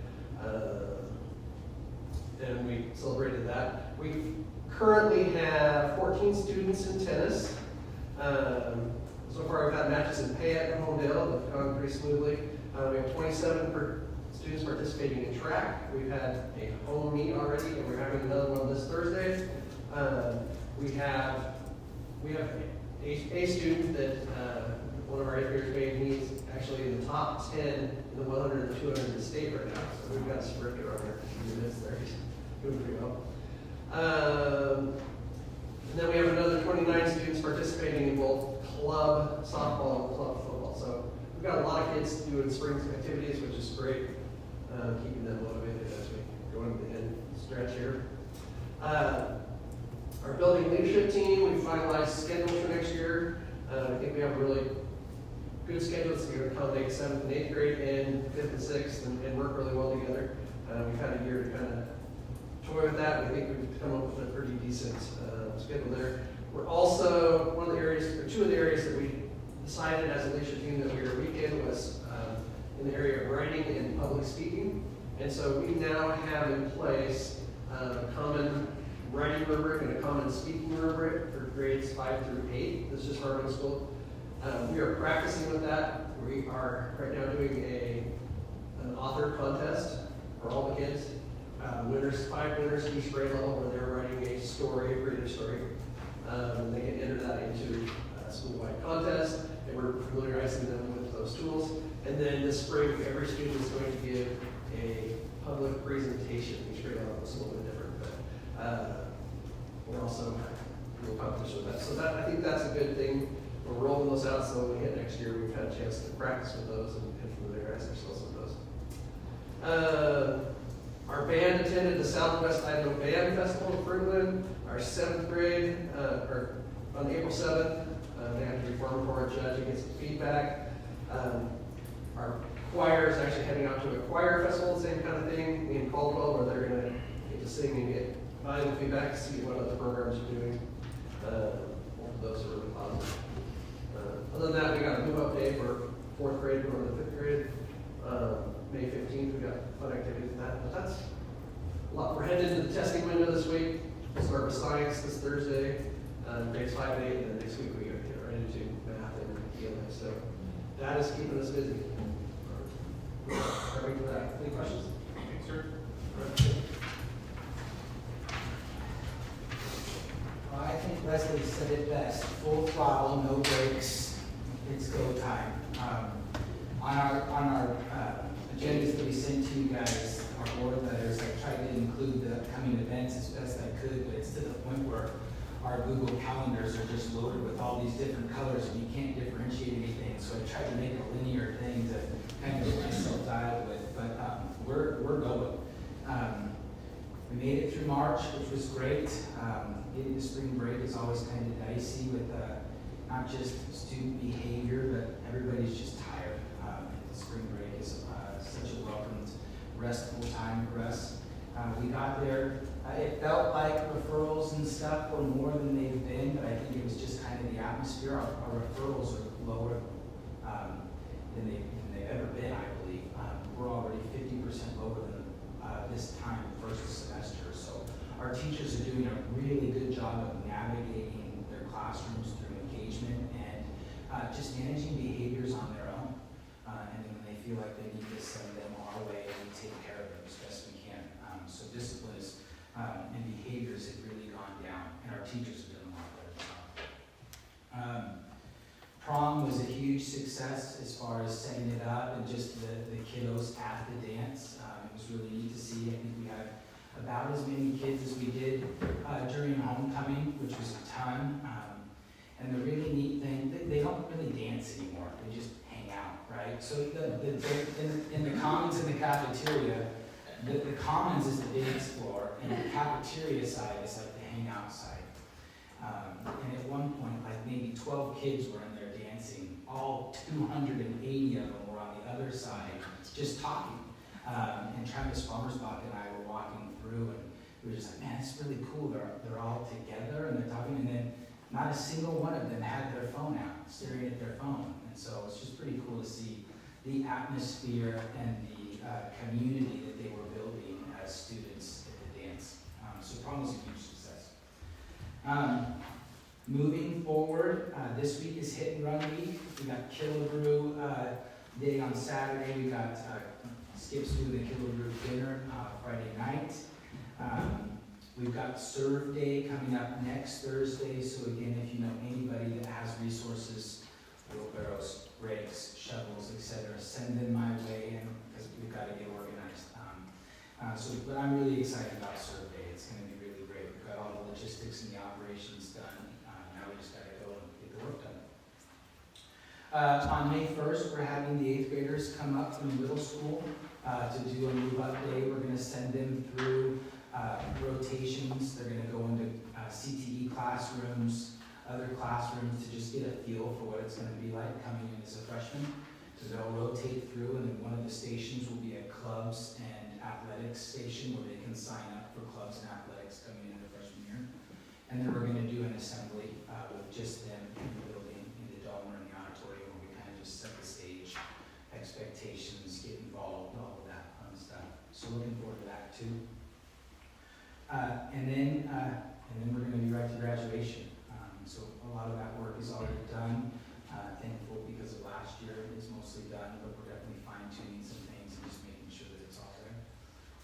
And we celebrated that. We currently have 14 students in tennis. So far we've had matches in Payette and Homedale that have gone pretty smoothly. We have 27 students participating in track. We've had a home meet already, and we're having another one this Thursday. We have a student that one of our 8th graders made. He's actually in the top 10 in the 100 and 200 in the state right now. So we've got a sprinter on there. He's doing pretty well. And then we have another 29 students participating in both club softball and club football. So we've got a lot of kids doing spring activities, which is great, keeping them motivated as we go into the end stretch here. Our building leadership team, we finalized schedules for next year. I think we have a really good schedule. It's going to accommodate 7th and 8th grade and 5th and 6th and work really well together. We've had a year to kind of toy with that. We think we've come up with a pretty decent schedule there. We're also, one of the areas, or two of the areas that we decided as a leadership team that we were weak in was in the area of writing and public speaking. And so we now have in place a common writing rubric and a common speaking rubric for grades 5 through 8. This is just for our middle school. We are practicing with that. We are right now doing an author contest for all the kids. 5 winners each grade level where they're writing a story, a creative story. And they can enter that into a school-wide contest, and we're familiarizing them with those tools. And then this spring, every student is going to give a public presentation. Each grade level is a little bit different, but we're also doing competition with that. So I think that's a good thing. We're rolling those out, so when we hit next year, we've had a chance to practice with those and familiarize ourselves with those. Our band attended the Southwest Idaho Band Festival in Fruitland. Our 7th grade, or on April 7th, they had to perform for a judge and get some feedback. Our choir is actually heading out to a choir festival, the same kind of thing, in Caldwell, where they're going to get to sing and get valuable feedback, see what other programs are doing. Both of those are really positive. Other than that, we got a move-up day for 4th grade going to 5th grade. May 15th, we got fun activities with that. But that's a lot. We're headed into the testing window this week. We'll start with science this Thursday, grades 5 and 8, and then next week we get right into math and ELA. So that is keeping us busy. Are we to that? Any questions? Thanks, sir. Well, I think Leslie said it best, full throttle, no brakes, it's go time. On our agendas that we sent to you guys, our board letters, I tried to include the upcoming events as best I could, but it's to the point where our Google calendars are just loaded with all these different colors and you can't differentiate anything. So I tried to make a linear thing to kind of get myself dialed with, but we're going. We made it through March, which was great. Getting to spring break is always kind of dicey with not just student behavior, but everybody's just tired. Spring break is such a welcomed, restful time for us. We got there. It felt like referrals and stuff were more than they've been, but I think it was just kind of the atmosphere. Our referrals are lower than they've ever been, I believe. We're already 50% lower than this time first semester. So our teachers are doing a really good job of navigating their classrooms through engagement and just managing behaviors on their own. And then when they feel like they need to send them our way, we take care of them as best we can. So discipline is, and behaviors have really gone down, and our teachers have done a lot better job. Prom was a huge success as far as setting it up and just the kiddos at the dance. It was really neat to see. I think we had about as many kids as we did during homecoming, which was a ton. And the really neat thing, they don't really dance anymore. They just hang out, right? So in the commons and the cafeteria, the commons is the dance floor, and the cafeteria side is like the hangout side. And at one point, like maybe 12 kids were in there dancing. All 280 of them were on the other side, just talking. And Travis Farmersbach and I were walking through, and we were just like, man, it's really cool. They're all together and they're talking, and then not a single one of them had their phone out, staring at their phone. And so it's just pretty cool to see the atmosphere and the community that they were building as students at the dance. So prom was a huge success. Moving forward, this week is Hit and Run Week. We got Killabrew Day on Saturday. We got Skips doing the Killabrew dinner Friday night. We've got Serve Day coming up next Thursday. So again, if you know anybody that has resources, wheelbarrows, rakes, shovels, etc., send them my way, and because we've got to get organized. But I'm really excited about Serve Day. It's going to be really great. We've got all the logistics and the operations done. Now we just got to go and get the work done. On May 1st, we're having the 8th graders come up from middle school to do a move-up day. We're going to send them through rotations. They're going to go into CTE classrooms, other classrooms, to just get a feel for what it's going to be like coming in as a freshman. So they'll rotate through, and then one of the stations will be a clubs and athletics station where they can sign up for clubs and athletics coming into freshman year. And then we're going to do an assembly with just them in the building, in the dome or in the auditorium, where we kind of just set the stage, expectations, get involved, all of that fun stuff. So looking forward to that too. And then we're going to be right to graduation. So a lot of that work is already done. Thankful because of last year it's mostly done, but we're definitely fine-tuning some things and just making sure that it's all there.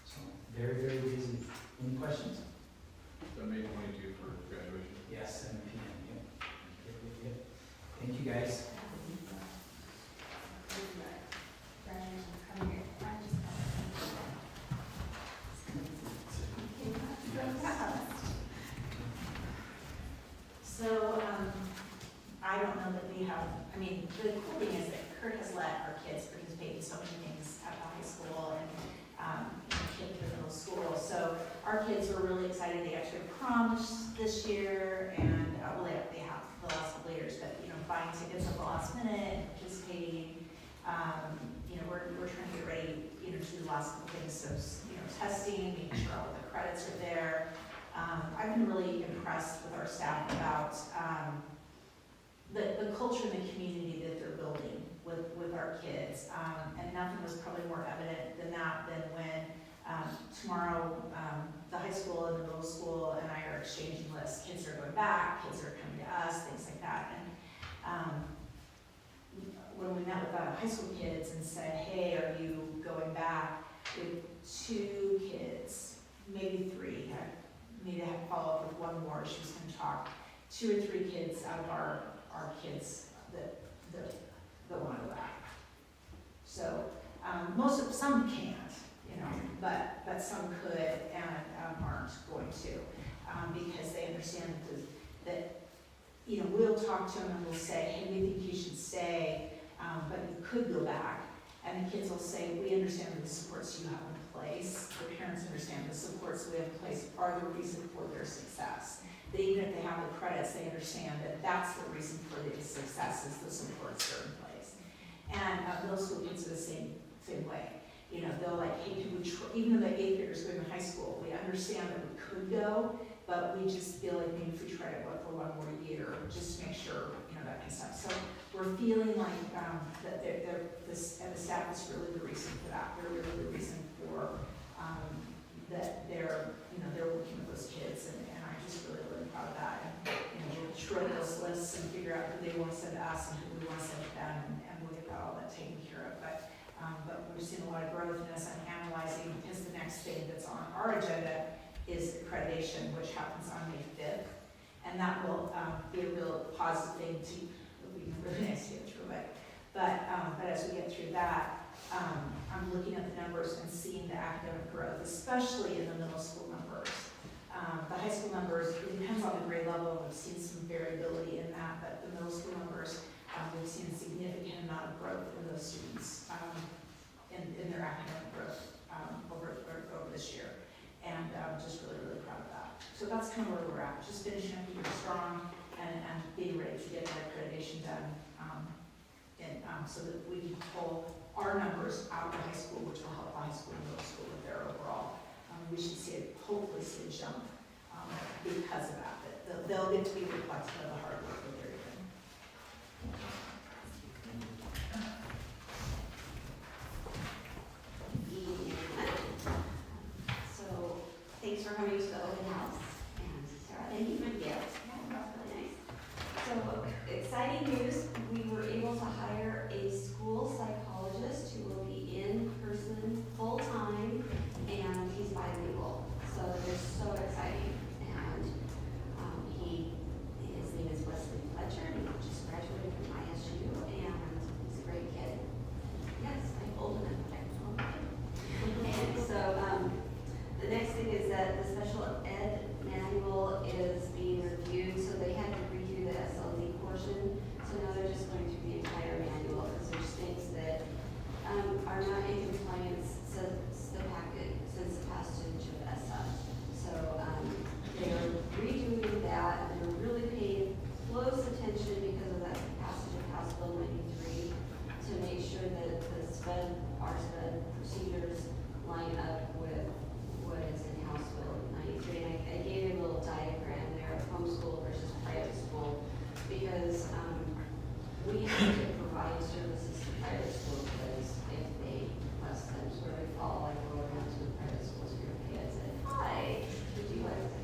So very, very busy. Any questions? So May 22 for graduation. Yes, 7 p.m. Yep. Thank you, guys. So, I don't know that we have, I mean, the cool thing is that Kurt has let our kids participate in so many things at the high school and, kids in the middle school. So our kids were really excited. They actually prom this year, and, well, they have the last couple of years, but, buying tickets at the last minute, participating. We're trying to get ready, to do the last couple things. So, testing, making sure all the credits are there. I've been really impressed with our staff about the culture and the community that they're building with our kids. And nothing was probably more evident than that than when tomorrow the high school and the middle school and I are exchanging lists. Kids are going back, kids are coming to us, things like that. And when we met with the high school kids and said, hey, are you going back? We had 2 kids, maybe 3. I need to have follow up with one more. She was going to talk. 2 or 3 kids out of our kids that want to go back. So some can't, but some could and aren't going to because they understand that we'll talk to them and we'll say, hey, we think you should stay, but you could go back. And the kids will say, we understand the supports you have in place. The parents understand the supports we have in place are the reason for their success. That even if they have the credits, they understand that that's the reason for their success is the supports are in place. And middle school kids are the same way. They'll like, hey, can we even though the 8th graders go to high school, we understand that we could go, but we just feel like maybe if we try to go for one more year, just to make sure, that kind of stuff. So we're feeling like that the staff is really the reason for that. They're really the reason for that they're working with those kids, and I'm just really, really proud of that. And we'll shred those lists and figure out who they want to send to us and who we want to send to them, and we'll get all that taken care of. But we're seeing a lot of growth in this. I'm analyzing because the next thing that's on our agenda is accreditation, which happens on May 5th. And that will be a real positive thing to, we really nice to get through it. But as we get through that, I'm looking at the numbers and seeing the academic growth, especially in the middle school numbers. The high school numbers, it depends on the grade level, we've seen some variability in that, but the middle school numbers, we've seen a significant amount of growth in those students, in their academic growth, over this year. And I'm just really, really proud of that. So that's kind of where we're at, just finishing up the year strong and being ready to get that accreditation done, so that we can pull our numbers out of high school, which will help high school and middle school with their overall. We should hopefully see a jump because of that. They'll get to be reflective of the hard work that they're doing. So, thanks for coming to the open house, and Sarah, thank you for the gift. Yeah, that's really nice. So, exciting news, we were able to hire a school psychologist who will be in person full-time, and he's bilingual, so it's so exciting. And his name is Wesley Fletcher, and he just graduated from ISU, and he's a great kid. Yes, I'm old enough, but I'm old. And so, the next thing is that the special ed manual is being reviewed, so they had to redo the SLD portion. So now they're just going through the entire manual, because there's things that are not in compliance since the passage of ESSA. So they're redoing that, and they're really paying close attention because of that passage of House Bill 93 to make sure that our SPED procedures line up with what is in House Bill 93. And I gave you a little diagram there of homeschool versus private school, because we have to provide services to private school kids if they must them sort of fall, like go around to the private schools for your kids and, hi, would you like to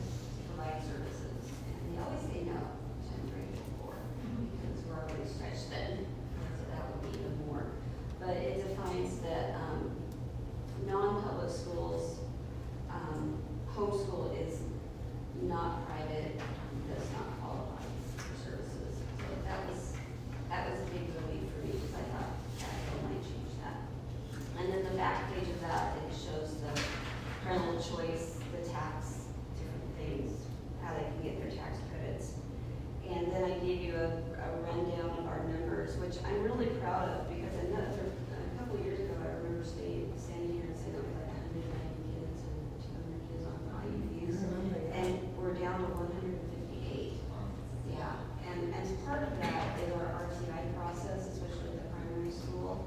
provide services? And they always say no, which I'm grateful for, because we're already stretched thin, so that would be even more. But it defines that non-public schools, homeschool is not private, does not qualify for services. So that was a big relief for me, because I thought that bill might change that. And then the back page of that, it shows the parental choice, the tax, different things, how they can get their tax credits. And then I gave you a rundown of our numbers, which I'm really proud of, because a couple of years ago, I remember standing here and saying that we had 190 kids and 200 kids on IEPs, and we're down to 158. Yeah, and as part of that is our RTI process, especially at the primary school.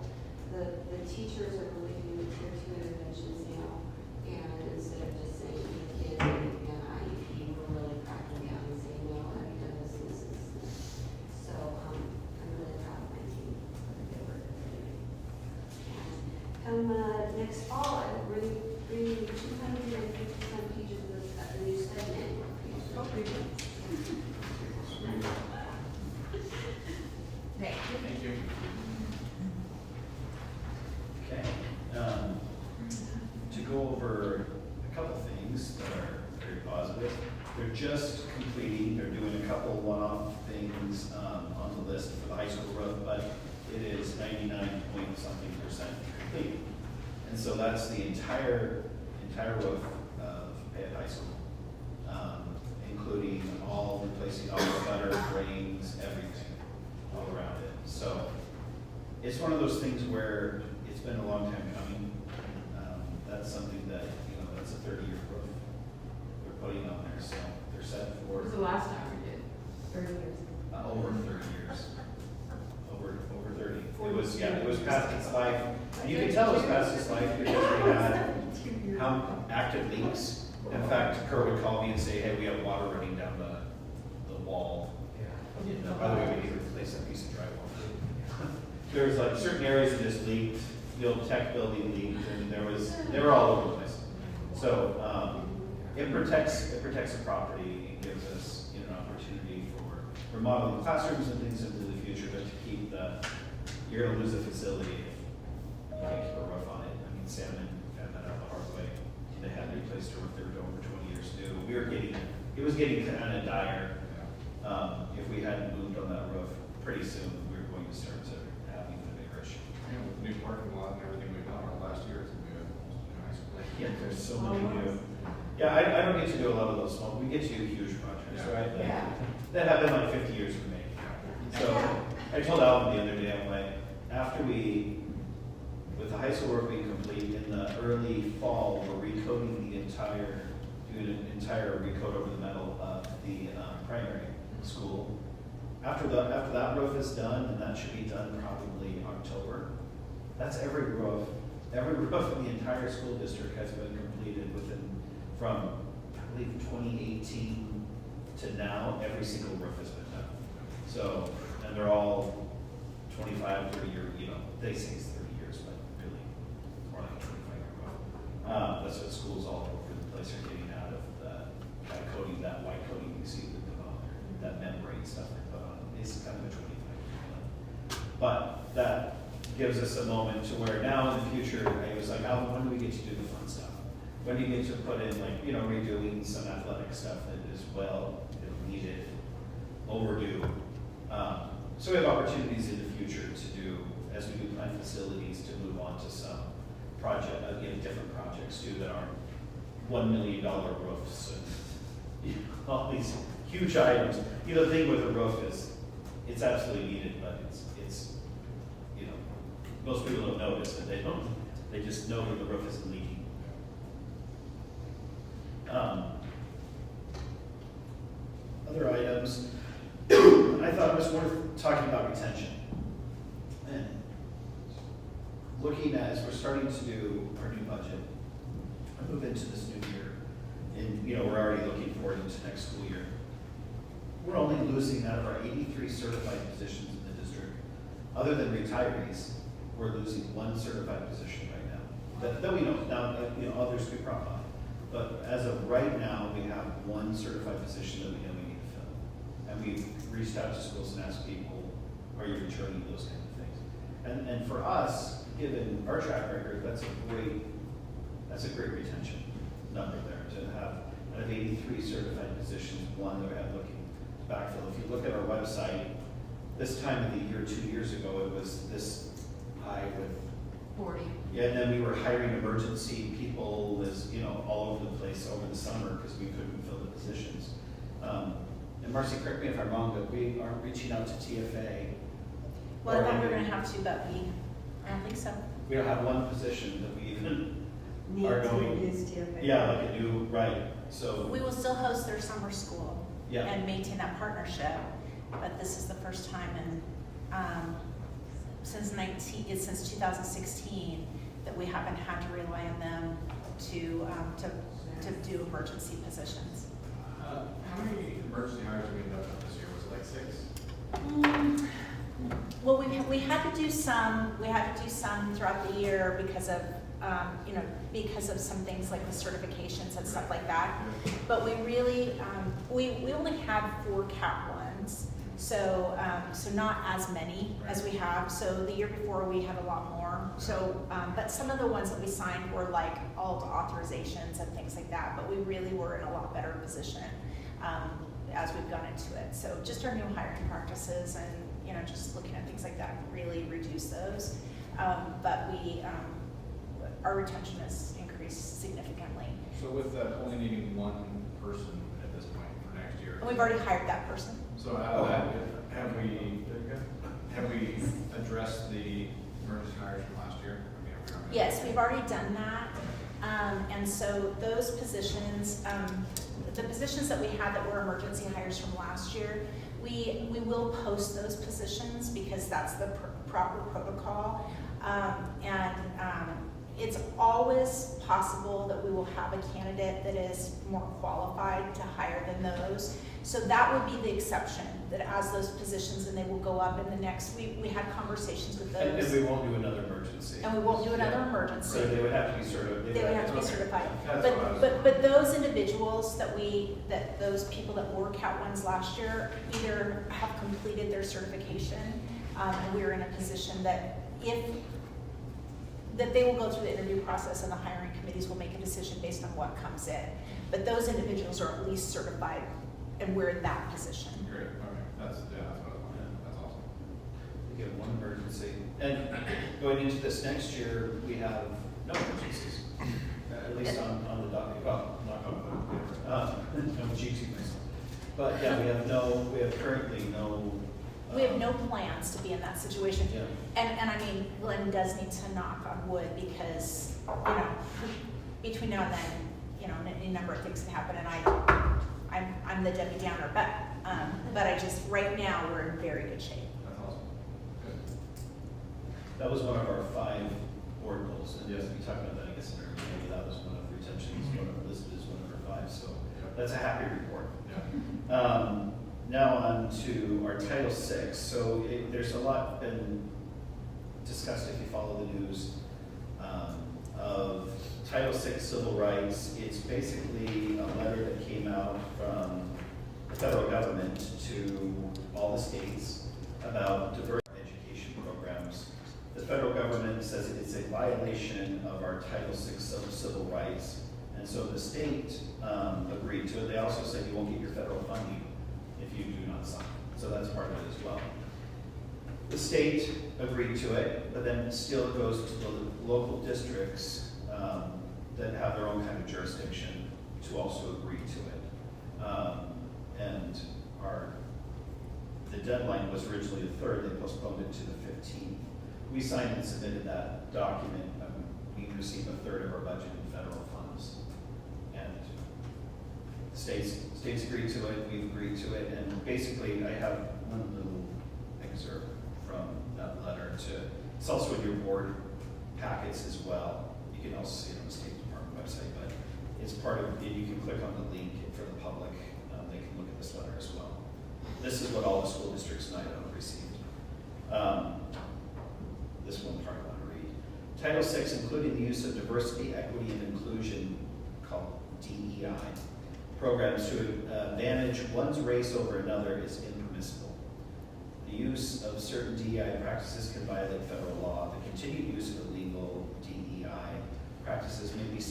The teachers are really doing the tier 2 interventions now, and instead of just saying to the kids, maybe an IEP, we're really cracking down and saying, no, have you done this, this, this, this. So, I'm really proud of my team for the good work that they're doing. And come next fall, I will bring you 250 pages of the new SPED manual. Thank you. Okay, to go over a couple things that are very positive. They're just completing, they're doing a couple one-off things on the list for the high school roof, but it is 99-point-something% complete. And so that's the entire roof of Payette High School, including replacing all the gutter, drains, everything all around it. So it's one of those things where it's been a long time coming. That's something that, that's a 30-year roof we're putting on there, so they're set for. What was the last time we did? 30 years. Over 30 years. Over 30. It was past its life. And you can tell it was past its life because we had how active leaks. In fact, Kurt would call me and say, hey, we have water running down the wall. By the way, we need to replace that piece of drywall. There was like certain areas that just leaked. The old tech building leaked, and they were all over the place. So it protects the property and gives us an opportunity for remodeling classrooms and things into the future, but to keep you're going to lose a facility if you can't keep a roof on it. I mean, Salmon found that out the hard way. They had replaced a roof they were over 20 years new. It was getting kind of dire. If we hadn't moved on that roof pretty soon, we were to start to have even a bigger issue. And with the new parking lot and everything we've done our last year, it's gonna be a nice place. Yeah, there's so much to do. Yeah, I don't get to do a lot of those small, we get to do huge projects, Yeah. right? Yeah. That have been like 50 years for me. So I told Alvin the other day, I'm like, after with the high school work being complete, in the early fall, we're recoding doing an entire recode over the metal of the primary school. After that roof is done, and that should be done probably October, that's every roof in the entire school district has been completed from, I believe, 2018 to now, every single roof has been done. So, and they're all 25, 30 year, they say it's 30 years, but really, more like a 25-year roof. That's what schools all over the place are getting out of that coating, that white coating you see that put on there, that membrane stuff they put on, is kind of a 25-year. But that gives us a moment to where now in the future, I was like, Alvin, when do we get to do the fun stuff? When do you get to put in, like, redoing some athletic stuff that is needed, overdue? So we have opportunities in the future to do, as we do plan facilities, to move on to some different projects too that aren't $1 million roofs and all these huge items. The thing with a roof is it's absolutely needed, but it's most people don't notice that they just know that the roof isn't leaking. Other items, I thought it was worth talking about retention. And looking at, as we're starting to do our new budget, I move into this new year, and we're already looking forward into next school year. We're only losing out of our 83 certified positions in the district. Other than retirees, we're losing one certified position right now. That we know. Now, others could crop up. But as of right now, we have one certified position that we know we need to fill. And we've reached out to schools and asked people, are you returning, those kind of things. And for us, given our track record, that's a great retention number there, to have out of 83 certified positions, one that we have looking to backfill. If you look at our website, this time of the year, 2 years ago, it was this high with 40. Yeah, and then we were hiring emergency people all over the place over the summer because we couldn't fill the positions. And Marcy, correct me if I'm wrong, but we aren't reaching out to TFA. Well, I thought we were gonna have to, but I don't think so. We don't have one position that we even Need are to going. reduce TFA. Yeah, like a new, right, so. We will still host their summer school Yeah. and maintain that partnership, but this is the first time since 2016 that we haven't had to rely on them to do emergency positions. How many emergency hires have we done this year? Was it like 6? Well, we had to do some. We had to do some throughout the year because of because of some things like the certifications and stuff like that. But we really we only had 4 Cat 1s, so not as many as we have. So the year before we had a lot more. So but some of the ones that we signed were like all the authorizations and things like that. But we really were in a lot better position as we've gone into it. So just our new hiring practices and just looking at things like that really reduce those. But our retention has increased significantly. So with that only needing one person at this point for next year. And we've already hired that person. So out of that, have we addressed the emergency hires from last year? Yes, we've already done that. And so those positions, the positions that we had that were emergency hires from last year, we will post those positions because that's the proper protocol. It's always possible that we will have a candidate that is more qualified to hire than those. So that would be the exception, that as those positions, and they will go up in the next, we had conversations with those. And we won't do another emergency. And we won't do another emergency. So they would have to be They would have to be certified. That's what I was- But those individuals that those people that were Cat 1s last year either have completed their certification, and we're in a position that they will go through the interview process and the hiring committees will make a decision based on what comes in. But those individuals are at least certified and we're in that position. Great, okay, that's what I wanted, that's awesome. We have one emergency. And going into this next year, we have no emergencies, at least on the docket, well, not on wood. I'm cheating myself. But yeah, we have currently no. We have no plans to be in that situation. Yeah. And I mean, Glenn does need to knock on wood because, you know, between now and then, you know, any number of things can happen, and I'm the Debbie Downer, but I just, right now, we're in very good shape. That's awesome. Good. That was one of our 5 board goals, and Yes. we talked about that, I guess, in our meeting, that was one of retention, listed as one of our 5, so Yep. that's a happy report. Yeah. Now on to our Title VI. So there's a lot been discussed, if you follow the news, of Title VI civil rights. It's basically a letter that came out from the federal government to all the states about diverse education programs. The federal government says it's a violation of our Title VI civil rights. And so the state agreed to it. They also said you won't get your federal funding if you do not sign. So that's part of it as well. The state agreed to it, but then it still goes to the local districts that have their own kind of jurisdiction to also agree to it. And the deadline was originally the 3rd. They postponed it to the 15th. We signed and submitted that document. We received 1/3 of our budget in federal funds. And states agreed to it, we've agreed to it, and basically I have one little excerpt from that letter it's also in your board packets as well. You can also see it on the State Department website, but it's part of, you can click on the link for the public, they can look at this letter as well. This is what all the school districts in Idaho received. This one part I want to read. Title VI, including the use of diversity, equity, and inclusion, called DEI, programs to advantage one's race over another is impermissible. The use of certain DEI practices can violate federal law. The continued use of illegal DEI practices may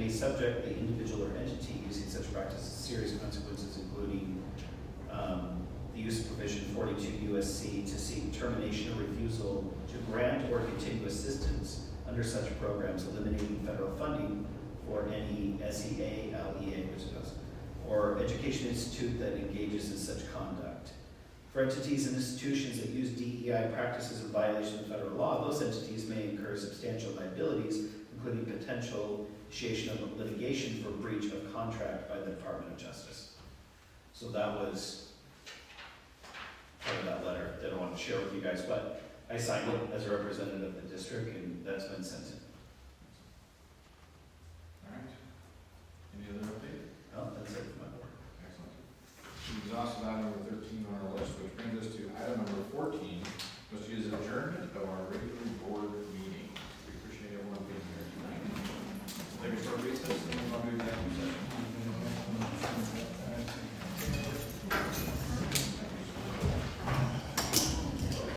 subject the individual or entity using such practices to serious consequences, including the use of provision 42 USC to seek termination or refusal to grant or continue assistance under such programs, eliminating federal funding for any SEA, LEA, which it does, or education institute that engages in such conduct. For entities and institutions that use DEI practices in violation of federal law, those entities may incur substantial liabilities, including potential initiation of litigation for breach of contract by the Department of Justice. So that was part of that letter that I want to share with you guys, but I signed it as a representative of the district, and that's been sent